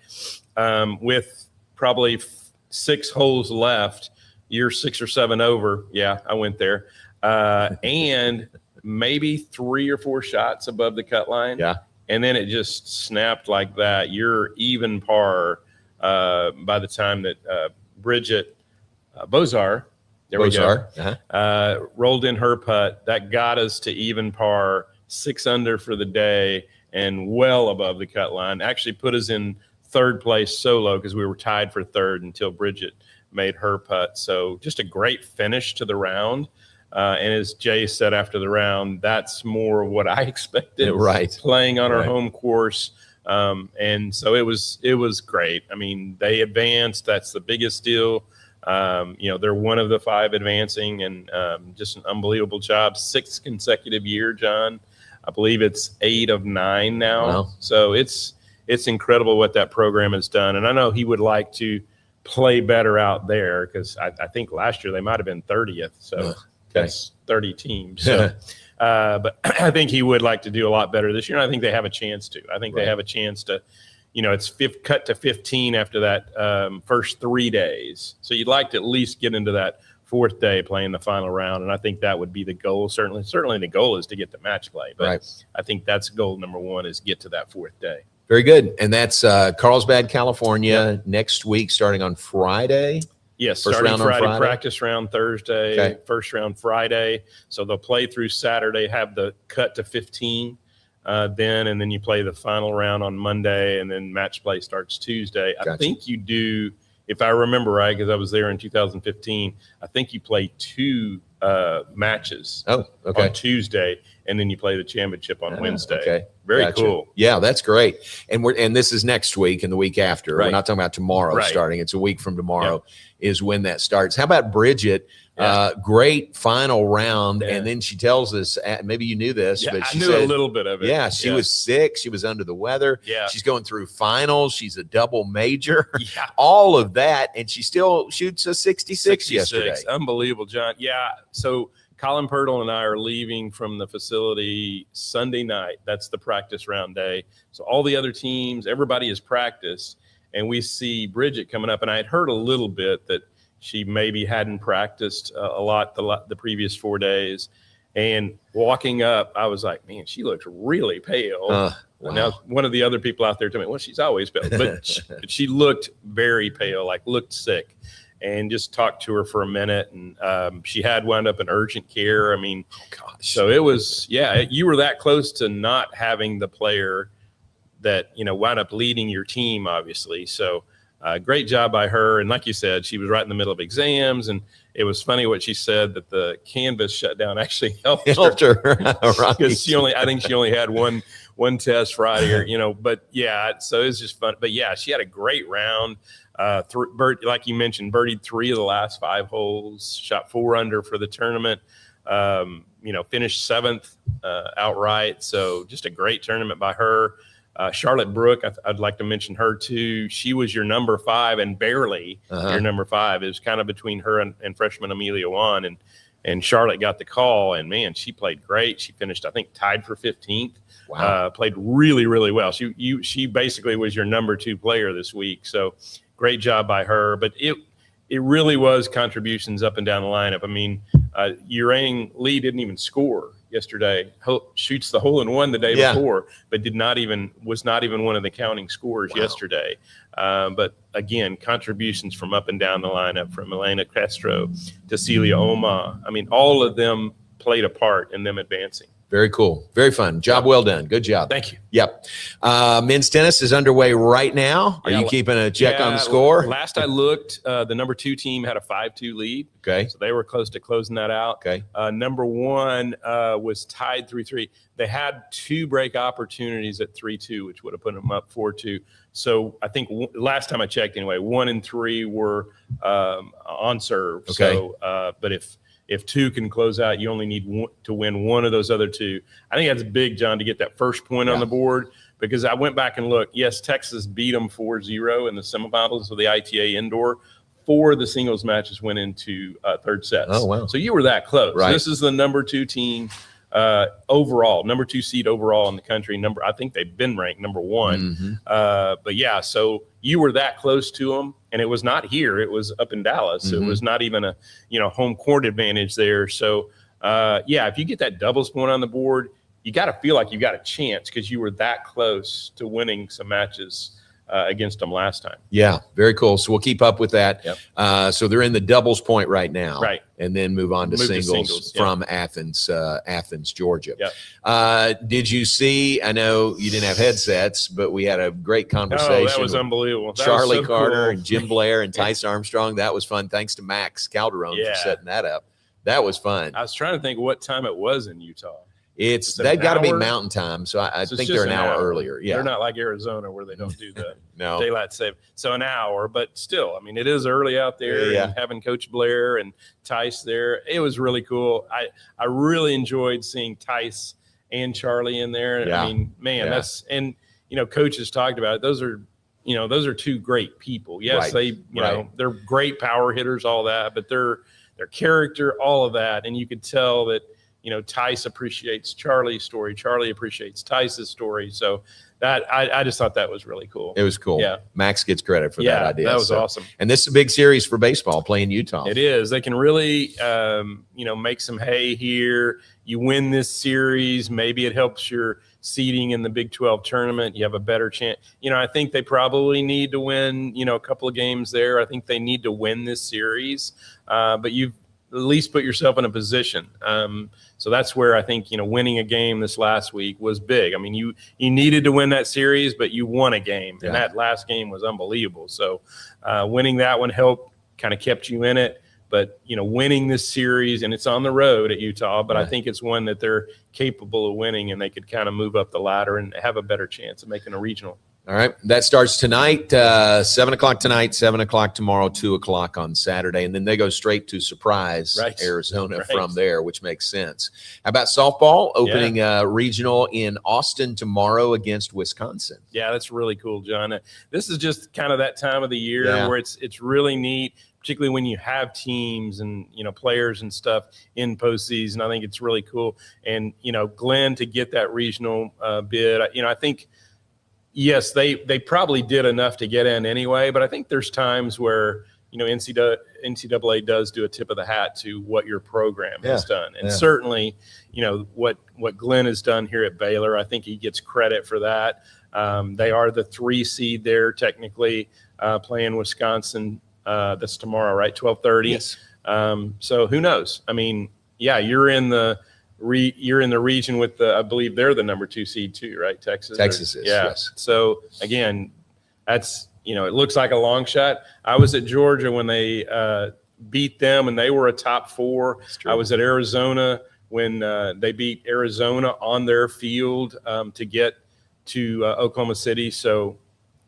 with probably 6 holes left, you're 6 or 7 over. Yeah, I went there. And maybe 3 or 4 shots above the cut line. Yeah. And then it just snapped like that. You're even par by the time that Bridget Bozar, rolled in her putt. That got us to even par, 6 under for the day, and well above the cut line. Actually put us in 3rd place solo because we were tied for 3rd until Bridget made her putt. So just a great finish to the round. And as Jay said after the round, that's more of what I expected. Playing on our home course. And so it was great. I mean, they advanced. That's the biggest deal. They're one of the 5 advancing, and just an unbelievable job. 6th consecutive year, John. I believe it's 8 of 9 now. Wow. So it's incredible what that program has done. And I know he would like to play better out there because I think last year they might have been 30th. So that's 30 teams. So, but I think he would like to do a lot better this year. And I think they have a chance to. I think they have a chance to, it's cut to 15 after that first 3 days. So you'd like to at least get into that 4th day playing the final round. And I think that would be the goal. Certainly the goal is to get to match play. But I think that's goal number 1 is get to that 4th day. Very good. And that's Carlsbad, California, next week starting on Friday. Yes, first starting round Friday, practice round Thursday, first round Friday. So they'll play through Saturday, have the cut to 15. then, and then you play the final round on Monday, and then match play starts Tuesday. Gotcha. I think you do, if I remember right, because I was there in 2015, I think you play 2 matches on Tuesday, and then you play the championship on Wednesday. Okay. Very cool. Yeah, that's great. And this is next week and the week after. Right. We're not talking about tomorrow starting. It's a week from tomorrow is when that starts. How about Bridget? Great final round. And then she tells us, maybe you knew this, but she I knew said, a little bit of it. Yeah, she was sick. She was under the weather. Yeah. She's going through finals. She's a double major. Yeah. All of that. And she still shoots a 66 yesterday. Unbelievable, John. Yeah. So Colin Pirtle and I are leaving from the facility Sunday night. That's the practice round day. So all the other teams, everybody is practiced. And we see Bridget coming up. And I had heard a little bit that she maybe hadn't practiced a lot the previous 4 days. And walking up, I was like, man, she looks really pale. Wow. Now, one of the other people out there told me, well, she's always pale. But she looked very pale, like looked sick. And just talked to her for a minute. And she had wound up in urgent care. I mean, so it was, you were that close to not having the player that, wound up leading your team, obviously. So great job by her. And like you said, she was right in the middle of exams. And it was funny what she said, that the Canvas shutdown actually helped her. Because I think she only had one test Friday, or, but so it was just fun. But she had a great round. Like you mentioned, birdied 3 of the last 5 holes, shot 4 under for the tournament, finished 7th outright. So just a great tournament by her. Charlotte Brooke, I'd like to mention her too. She was your number 5 and barely your number 5. It was kind of between her and freshman Amelia Wan, and Charlotte got the call, and man, she played great. She finished, I think, tied for 15th. Wow. Played really, really well. She basically was your number 2 player this week. So great job by her. But it really was contributions up and down the lineup. I mean, Urang Lee didn't even score yesterday. Shoots the hole in one the day before, but was not even one of the counting scorers yesterday. But again, contributions from up and down the lineup, from Elena Castro to Celia Oma. I mean, all of them played a part in them advancing. Very cool. Very fun. Job well done. Good job. Thank you. Yep. Men's tennis is underway right now. Are you keeping a check on the score? Last I looked, the number 2 team had a 5-2 lead. Okay. So they were close to closing that out. Okay. Number 1 was tied 3-3. They had 2 break opportunities at 3-2, which would have put them up 4-2. So I think last time I checked anyway, 1 and 3 were on serve. Okay. So, but if 2 can close out, you only need to win 1 of those other 2. I think that's big, John, to get that first point on the board, because I went back and looked. Yes, Texas beat them 4-0 in the semifinals of the ITA indoor. 4 of the singles matches went into third sets. Oh, wow. So you were that close. Right. This is the number 2 team overall, number 2 seed overall in the country. I think they've been ranked number 1. But so you were that close to them, and it was not here. It was up in Dallas. It was not even a home court advantage there. So if you get that doubles point on the board, you got to feel like you got a chance, because you were that close to winning some matches against them last time. Yeah, very cool. So we'll keep up with that. Yep. So they're in the doubles point right now, right? And then move on to singles from Athens, Georgia. Yep. Did you see? I know you didn't have headsets, but we had a great conversation. Oh, that was unbelievable. Charley Carter and Jim Blair and Tyce Armstrong. That was fun. Thanks to Max Calderon for setting that up. That was fun. I was trying to think what time it was in Utah. They've got to be mountain time, so I think they're an hour earlier. Yeah, they're not like Arizona where they don't do the no daylight save. So an hour, but still, I mean, it is early out there. Yeah. And having Coach Blair and Tyce there, it was really cool. I really enjoyed seeing Tyce and Charley in there. Yeah. I mean, man, Coach has talked about it. Those are 2 great people. Yes, right. They're great power hitters, all that, but their character, all of that, and you could tell that. Tyce appreciates Charlie's story. Charley appreciates Tyce's story. So that I just thought that was really cool. It was cool. Yeah. Max gets credit for that idea. That was awesome. And this is a big series for baseball, playing Utah. It is. They can really, make some hay here. You win this series, maybe it helps your seeding in the Big 12 tournament. You have a better chance. I think they probably need to win, a couple of games there. I think they need to win this series. But at least put yourself in a position. So that's where I think, winning a game this last week was big. I mean, you needed to win that series, but you won a game, and that last game was unbelievable. So winning that one helped, kind of kept you in it. But, winning this series, and it's on the road at Utah, but I think it's one that they're capable of winning, and they could kind of move up the ladder and have a better chance of making a regional. All right. That starts tonight, 7 o'clock tonight, 7 o'clock tomorrow, 2 o'clock on Saturday. And then they go straight to Surprise, Arizona from there, which makes sense. How about softball opening regional in Austin tomorrow against Wisconsin? Yeah, that's really cool, John. This is just kind of that time of the year where it's really neat, particularly when you have teams and, players and stuff in postseason. I think it's really cool. And, Glenn, to get that regional bid, I think – yes, they probably did enough to get in anyway, but I think there's times where, NCAA does do a tip of the hat to what your program has done. And certainly, what Glenn has done here at Baylor, I think he gets credit for that. They are the 3 seed there technically, playing Wisconsin. That's tomorrow, right? 12:30. Yes. So who knows? I mean, you're in the region with I believe they're the number 2 seed too, right? Texas is, yes. So again, that's, it looks like a long shot. I was at Georgia when they beat them and they were a top 4. I was at Arizona when they beat Arizona on their field to get to Oklahoma City. So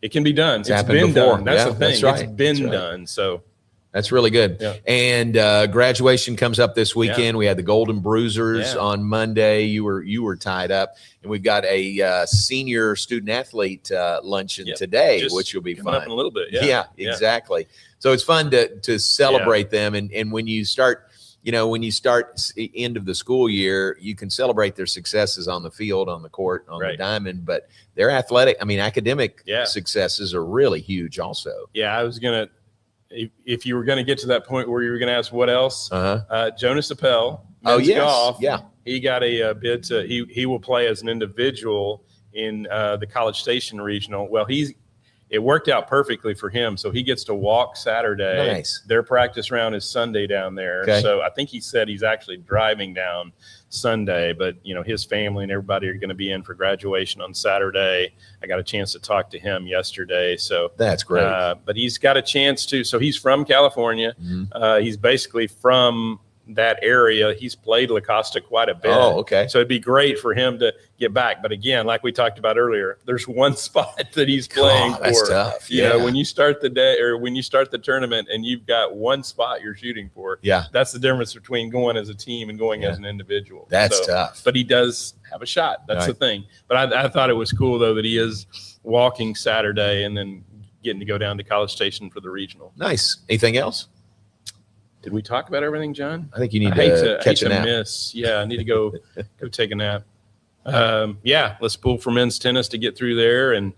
it can be done. It's been done. That's the thing. It's been done. So that's really good. Yeah. And graduation comes up this weekend. Yeah. We had the Golden Bruisers on Monday. You were tied up, and we've got a senior student athlete luncheon today, which will be fun. Up in a little bit. Yeah, exactly. So it's fun to celebrate them, and when you start. When you start end of the school year, you can celebrate their successes on the field, on the court, on the diamond, but their academic successes are really huge also. Yeah, I was going to, if you were going to get to that point where you were going to ask what else, Jonas Appel, golf, he got a bid to he will play as an individual in the College Station Regional. Well, it worked out perfectly for him, so he gets to walk Saturday. Nice. Their practice round is Sunday down there, so I think he said he's actually driving down Sunday, but his family and everybody are going to be in for graduation on Saturday. I got a chance to talk to him yesterday, so that's great. But he's got a chance to. So he's from California. Mm-hmm. He's basically from that area. He's played La Costa quite a bit. Oh, okay. So it'd be great for him to get back. But again, like we talked about earlier, there's one spot that he's playing for. That's tough. You know, when you start the day or when you start the tournament and you've got one spot you're shooting for, that's the difference between going as a team and going as an individual. That's tough. But he does have a shot. That's the thing. But I thought it was cool, though, that he is walking Saturday and then getting to go down to College Station for the regional. Nice. Anything else? Did we talk about everything, John? I think you need to catch a nap. I need to go take a nap. Let's pull for men's tennis to get through there, and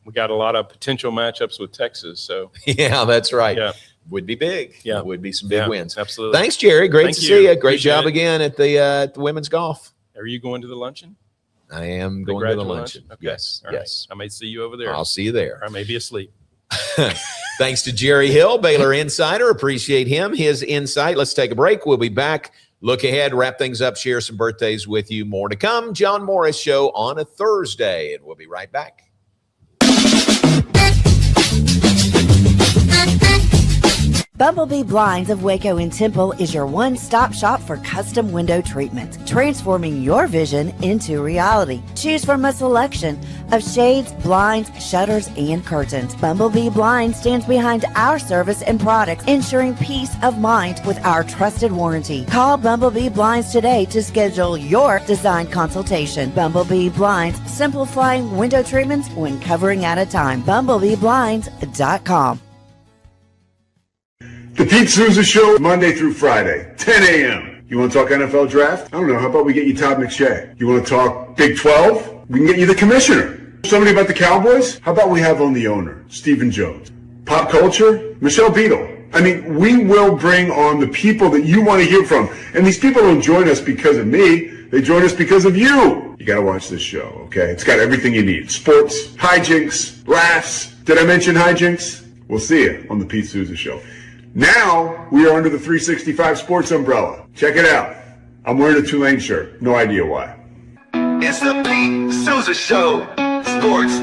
we got a lot of potential matchups with Texas. So that's right. Yeah, would be big. Yeah, would be some big wins. Absolutely. Thanks, Jerry. Great to see you. Great job again at the women's golf. Are you going to the luncheon? I am going to the luncheon. Okay. Yes. All right. I may see you over there. I'll see you there. Or I may be asleep. Thanks to Jerry Hill, Baylor Insider. Appreciate him, his insight. Let's take a break. We'll be back. Look ahead, wrap things up, share some birthdays with you. More to come. John Morris Show on a Thursday, and we'll be right back. Bumblebee Blinds of Waco and Temple is your one-stop shop for custom window treatments, transforming your vision into reality. Choose from a selection of shades, blinds, shutters, and curtains. Bumblebee Blinds stands behind our service and products, ensuring peace of mind with our trusted warranty. Call Bumblebee Blinds today to schedule your design consultation. Bumblebee Blinds, simplifying window treatments one covering at a time. BumblebeeBlinds.com. The Pete Souza Show, Monday through Friday, 10 a.m. You want to talk NFL draft? I don't know. How about we get you Todd McShay? You want to talk Big 12? We can get you the commissioner. Somebody about the Cowboys? How about we have on the owner, Stephen Jones? Pop culture? Michelle Beadle. I mean, we will bring on the people that you want to hear from. And these people don't join us because of me. They join us because of you. You got to watch this show, okay? It's got everything you need. Sports, hijinks, laughs. Did I mention hijinks? We'll see you on the Pete Souza Show. Now we are under the 365 Sports umbrella. Check it out. I'm wearing a Tulane shirt. No idea why. It's the Pete Souza Show. Sports.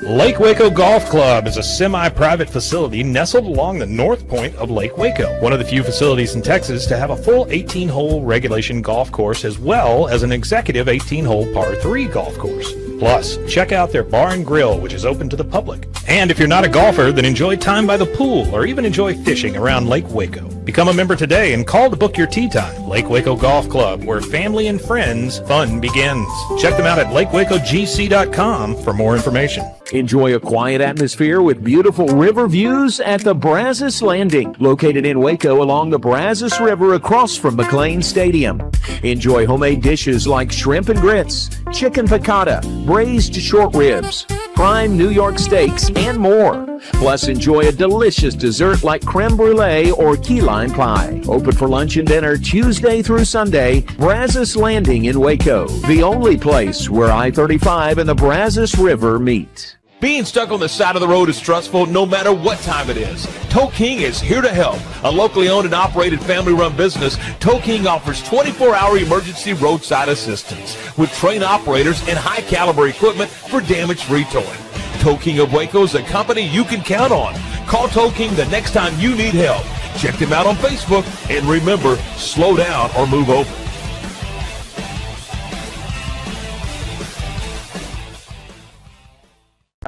Lake Waco Golf Club is a semi-private facility nestled along the north point of Lake Waco. One of the few facilities in Texas to have a full 18-hole regulation golf course as well as an executive 18-hole par 3 golf course. Plus, check out their bar and grill, which is open to the public. And if you're not a golfer, then enjoy time by the pool or even enjoy fishing around Lake Waco. Become a member today and call to book your tee time. Lake Waco Golf Club, where family and friends fun begins. Check them out at lakewacogc.com for more information. Enjoy a quiet atmosphere with beautiful river views at the Brazos Landing, located in Waco along the Brazos River across from McLean Stadium. Enjoy homemade dishes like shrimp and grits, chicken piccata, braised short ribs, prime New York steaks, and more. Plus, enjoy a delicious dessert like creme brulee or key lime pie. Open for lunch and dinner Tuesday through Sunday. Brazos Landing in Waco, the only place where I-35 and the Brazos River meet. Being stuck on the side of the road is stressful no matter what time it is. Tow King is here to help. A locally owned and operated family-run business, Tow King offers 24-hour emergency roadside assistance with trained operators and high-caliber equipment for damage-free towing. Tow King of Waco is a company you can count on. Call Tow King the next time you need help. Check them out on Facebook, and remember, slow down or move over.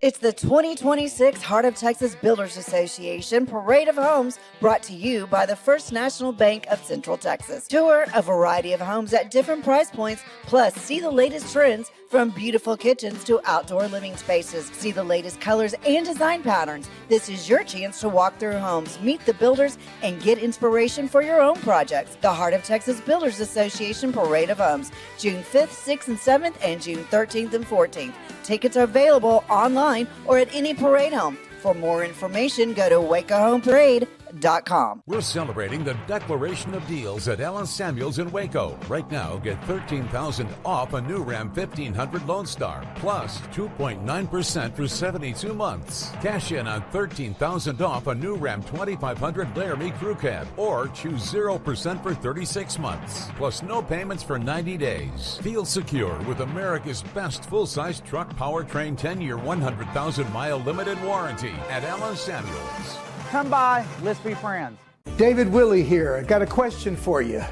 It's the 2026 Heart of Texas Builders Association Parade of Homes, brought to you by the First National Bank of Central Texas. Tour a variety of homes at different price points, plus see the latest trends from beautiful kitchens to outdoor living spaces. See the latest colors and design patterns. This is your chance to walk through homes, meet the builders, and get inspiration for your own projects. The Heart of Texas Builders Association Parade of Homes, June 5th, 6th, and 7th, and June 13th and 14th. Tickets are available online or at any parade home. For more information, go to wacohomeparade.com. We're celebrating the Declaration of Deals at Ellen Samuels in Waco. Right now, get $13,000 off a new Ram 1500 Lone Star, plus 2.9% for 72 months. Cash in on $13,000 off a new Ram 2500 Laramie Crew Cab, or choose 0% for 36 months, plus no payments for 90 days. Feel secure with America's best full-size truck powertrain 10-year, 100,000-mile limited warranty at Ellen Samuels. Come by, let's be friends. David Willey here. I got a question for you.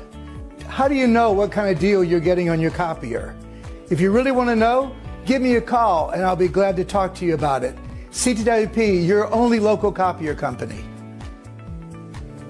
How do you know what kind of deal you're getting on your copier? If you really want to know, give me a call and I'll be glad to talk to you about it. CTWP, your only local copier company.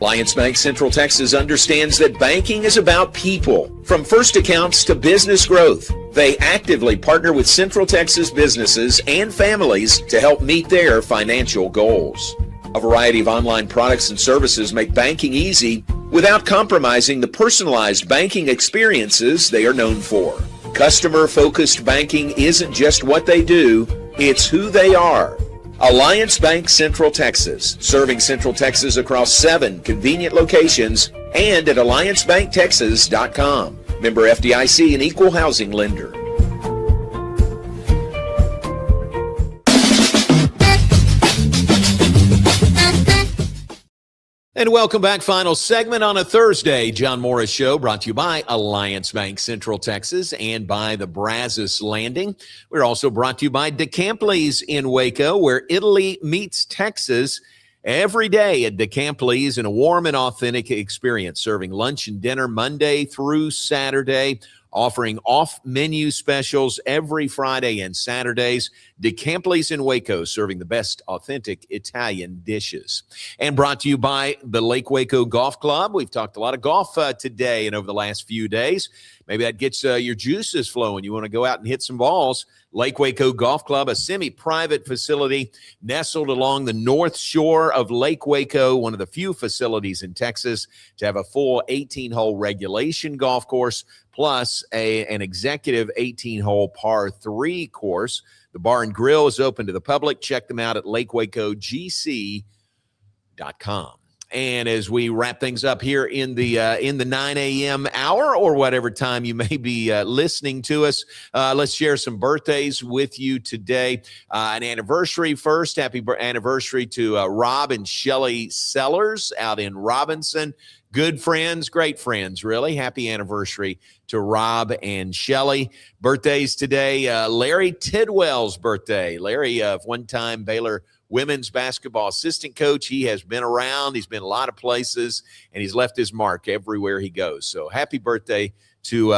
Alliance Bank Central Texas understands that banking is about people, from first accounts to business growth. They actively partner with Central Texas businesses and families to help meet their financial goals. A variety of online products and services make banking easy without compromising the personalized banking experiences they are known for. Customer-focused banking isn't just what they do, it's who they are. Alliance Bank Central Texas, serving Central Texas across 7 convenient locations and at alliancebanktexas.com. Member FDIC, an equal housing lender. And welcome back. Final segment on a Thursday. John Morris Show brought to you by Alliance Bank Central Texas and by the Brazos Landing. We're also brought to you by DeCampley's in Waco, where Italy meets Texas every day at DeCampley's in a warm and authentic experience, serving lunch and dinner Monday through Saturday, offering off-menu specials every Friday and Saturdays. DeCampley's in Waco, serving the best authentic Italian dishes. And brought to you by the Lake Waco Golf Club. We've talked a lot of golf today and over the last few days. Maybe that gets your juices flowing. You want to go out and hit some balls. Lake Waco Golf Club, a semi-private facility nestled along the north shore of Lake Waco, one of the few facilities in Texas to have a full 18-hole regulation golf course, plus an executive 18-hole par 3 course. The bar and grill is open to the public. Check them out at lakewacogc.com. And as we wrap things up here in the 9 a.m. hour, or whatever time you may be listening to us, let's share some birthdays with you today. An anniversary first. Happy anniversary to Rob and Shelley Sellers out in Robinson. Good friends, great friends, really. Happy anniversary to Rob and Shelley. Birthdays today, Larry Tidwell's birthday. Larry, one-time Baylor women's basketball assistant coach. He has been around. He's been a lot of places, and he's left his mark everywhere he goes. So happy birthday to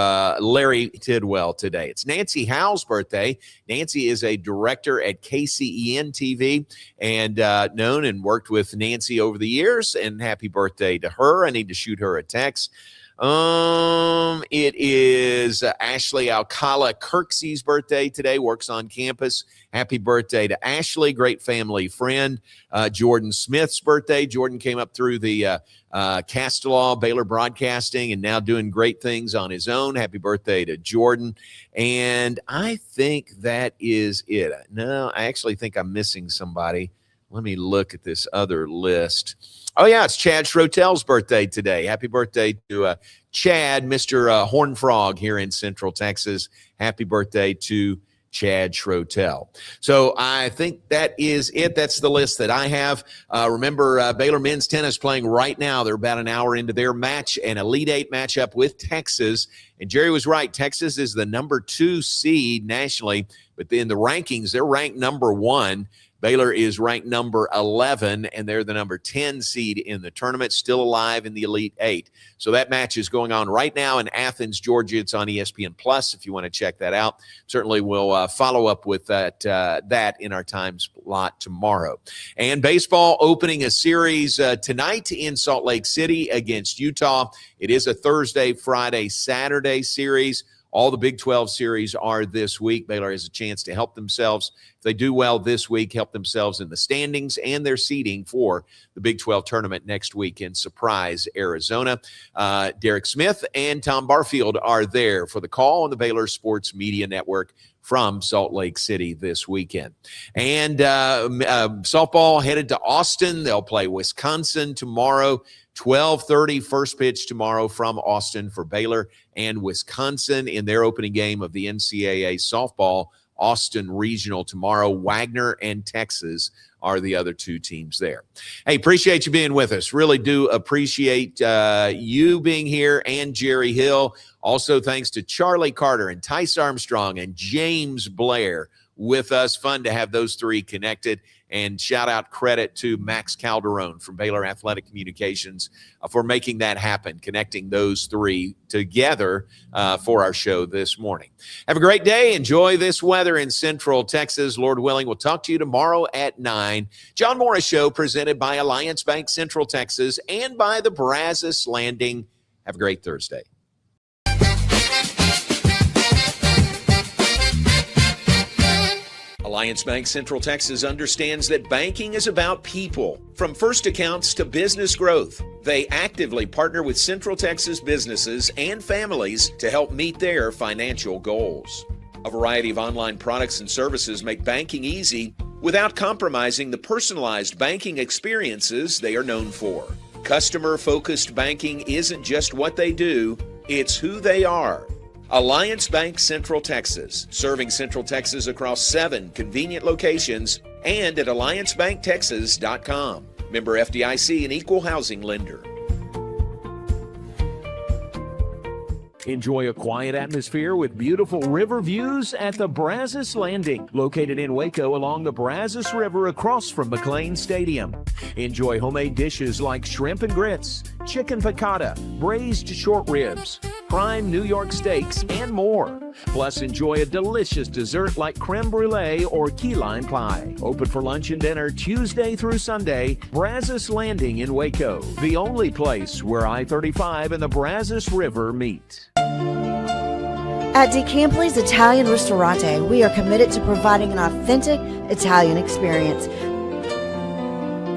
Larry Tidwell today. It's Nancy Howell's birthday. Nancy is a director at KCEN TV and known and worked with Nancy over the years, and happy birthday to her. I need to shoot her a text. It is Ashley Alcala Kirksey's birthday today, works on campus. Happy birthday to Ashley, great family friend. Jordan Smith's birthday. Jordan came up through the Castelaw, Baylor Broadcasting, and now doing great things on his own. Happy birthday to Jordan. And I think that is it. No, I actually think I'm missing somebody. Let me look at this other list. Oh, yeah, it's Chad Schrotel's birthday today. Happy birthday to Chad, Mr. Horn Frog here in Central Texas. Happy birthday to Chad Schrotel. So I think that is it. That's the list that I have. Remember, Baylor men's tennis playing right now. They're about an hour into their match, an Elite Eight matchup with Texas. And Jerry was right. Texas is the number 2 seed nationally, but in the rankings, they're ranked number 1. Baylor is ranked number 11, and they're the number 10 seed in the tournament, still alive in the Elite Eight. So that match is going on right now in Athens, Georgia. It's on ESPN Plus if you want to check that out. Certainly we'll follow up with that in our time slot tomorrow. And baseball opening a series tonight in Salt Lake City against Utah. It is a Thursday, Friday, Saturday series. All the Big 12 series are this week. Baylor has a chance to help themselves. If they do well this week, help themselves in the standings and their seeding for the Big 12 tournament next week in Surprise, Arizona. Derek Smith and Tom Barfield are there for the call on the Baylor Sports Media Network from Salt Lake City this weekend. And softball headed to Austin. They'll play Wisconsin tomorrow. 12:30 first pitch tomorrow from Austin for Baylor and Wisconsin in their opening game of the NCAA softball Austin Regional tomorrow. Wagner and Texas are the other 2 teams there. Hey, appreciate you being with us. Really do appreciate you being here and Jerry Hill. Also, thanks to Charley Carter and Tyce Armstrong and James Blair with us. Fun to have those 3 connected. And shout out credit to Max Calderon from Baylor Athletic Communications for making that happen, connecting those 3 together for our show this morning. Have a great day. Enjoy this weather in Central Texas. Lord willing, we'll talk to you tomorrow at 9. John Morris Show presented by Alliance Bank Central Texas and by the Brazos Landing. Have a great Thursday. Alliance Bank Central Texas understands that banking is about people. From first accounts to business growth, they actively partner with Central Texas businesses and families to help meet their financial goals. A variety of online products and services make banking easy without compromising the personalized banking experiences they are known for. Customer-focused banking isn't just what they do, it's who they are. Alliance Bank Central Texas, serving Central Texas across 7 convenient locations and at alliancebanktexas.com. Member FDIC, an equal housing lender. Enjoy a quiet atmosphere with beautiful river views at the Brazos Landing, located in Waco along the Brazos River across from McLean Stadium. Enjoy homemade dishes like shrimp and grits, chicken piccata, braised short ribs, prime New York steaks, and more. Plus, enjoy a delicious dessert like creme brulee or key lime pie. Open for lunch and dinner Tuesday through Sunday. Brazos Landing in Waco, the only place where I-35 and the Brazos River meet. At DeCampley's Italian Ristorante, we are committed to providing an authentic Italian experience.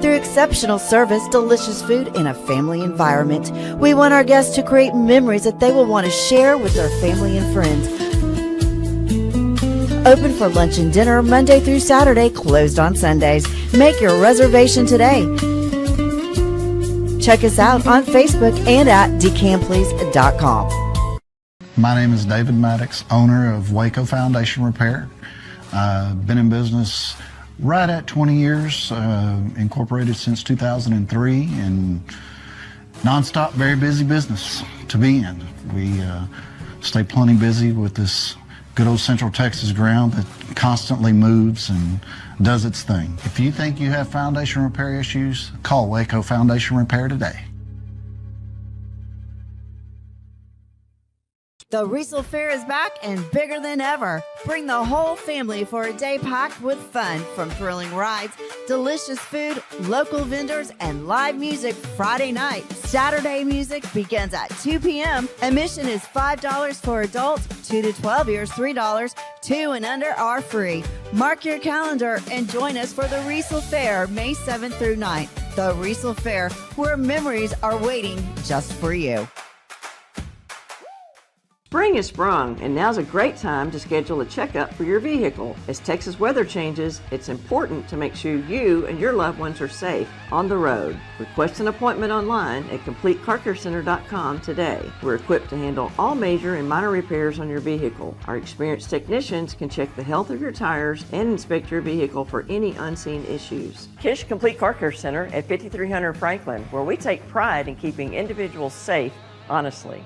Through exceptional service, delicious food, and a family environment, we want our guests to create memories that they will want to share with their family and friends. Open for lunch and dinner Monday through Saturday, closed on Sundays. Make your reservation today. Check us out on Facebook and at decampleys.com. My name is David Maddox, owner of Waco Foundation Repair. Been in business right at 20 years, incorporated since 2003, and nonstop, very busy business to be in. We stay plenty busy with this good old Central Texas ground that constantly moves and does its thing. If you think you have foundation repair issues, call Waco Foundation Repair today. The Riesel Fair is back and bigger than ever. Bring the whole family for a day packed with fun, from thrilling rides, delicious food, local vendors, and live music Friday night. Saturday music begins at 2 p.m. Admission is $5 for adults, 2 to 12 years, $3, 2 and under are free. Mark your calendar and join us for the Riesel Fair, May 7th through 9th. The Riesel Fair, where memories are waiting just for you. Spring has sprung, and now's a great time to schedule a checkup for your vehicle. As Texas weather changes, it's important to make sure you and your loved ones are safe on the road. Request an appointment online at CompleteCarCareCenter.com today. We're equipped to handle all major and minor repairs on your vehicle. Our experienced technicians can check the health of your tires and inspect your vehicle for any unseen issues. Kish Complete Car Care Center at 5300 Franklin, where we take pride in keeping individuals safe honestly.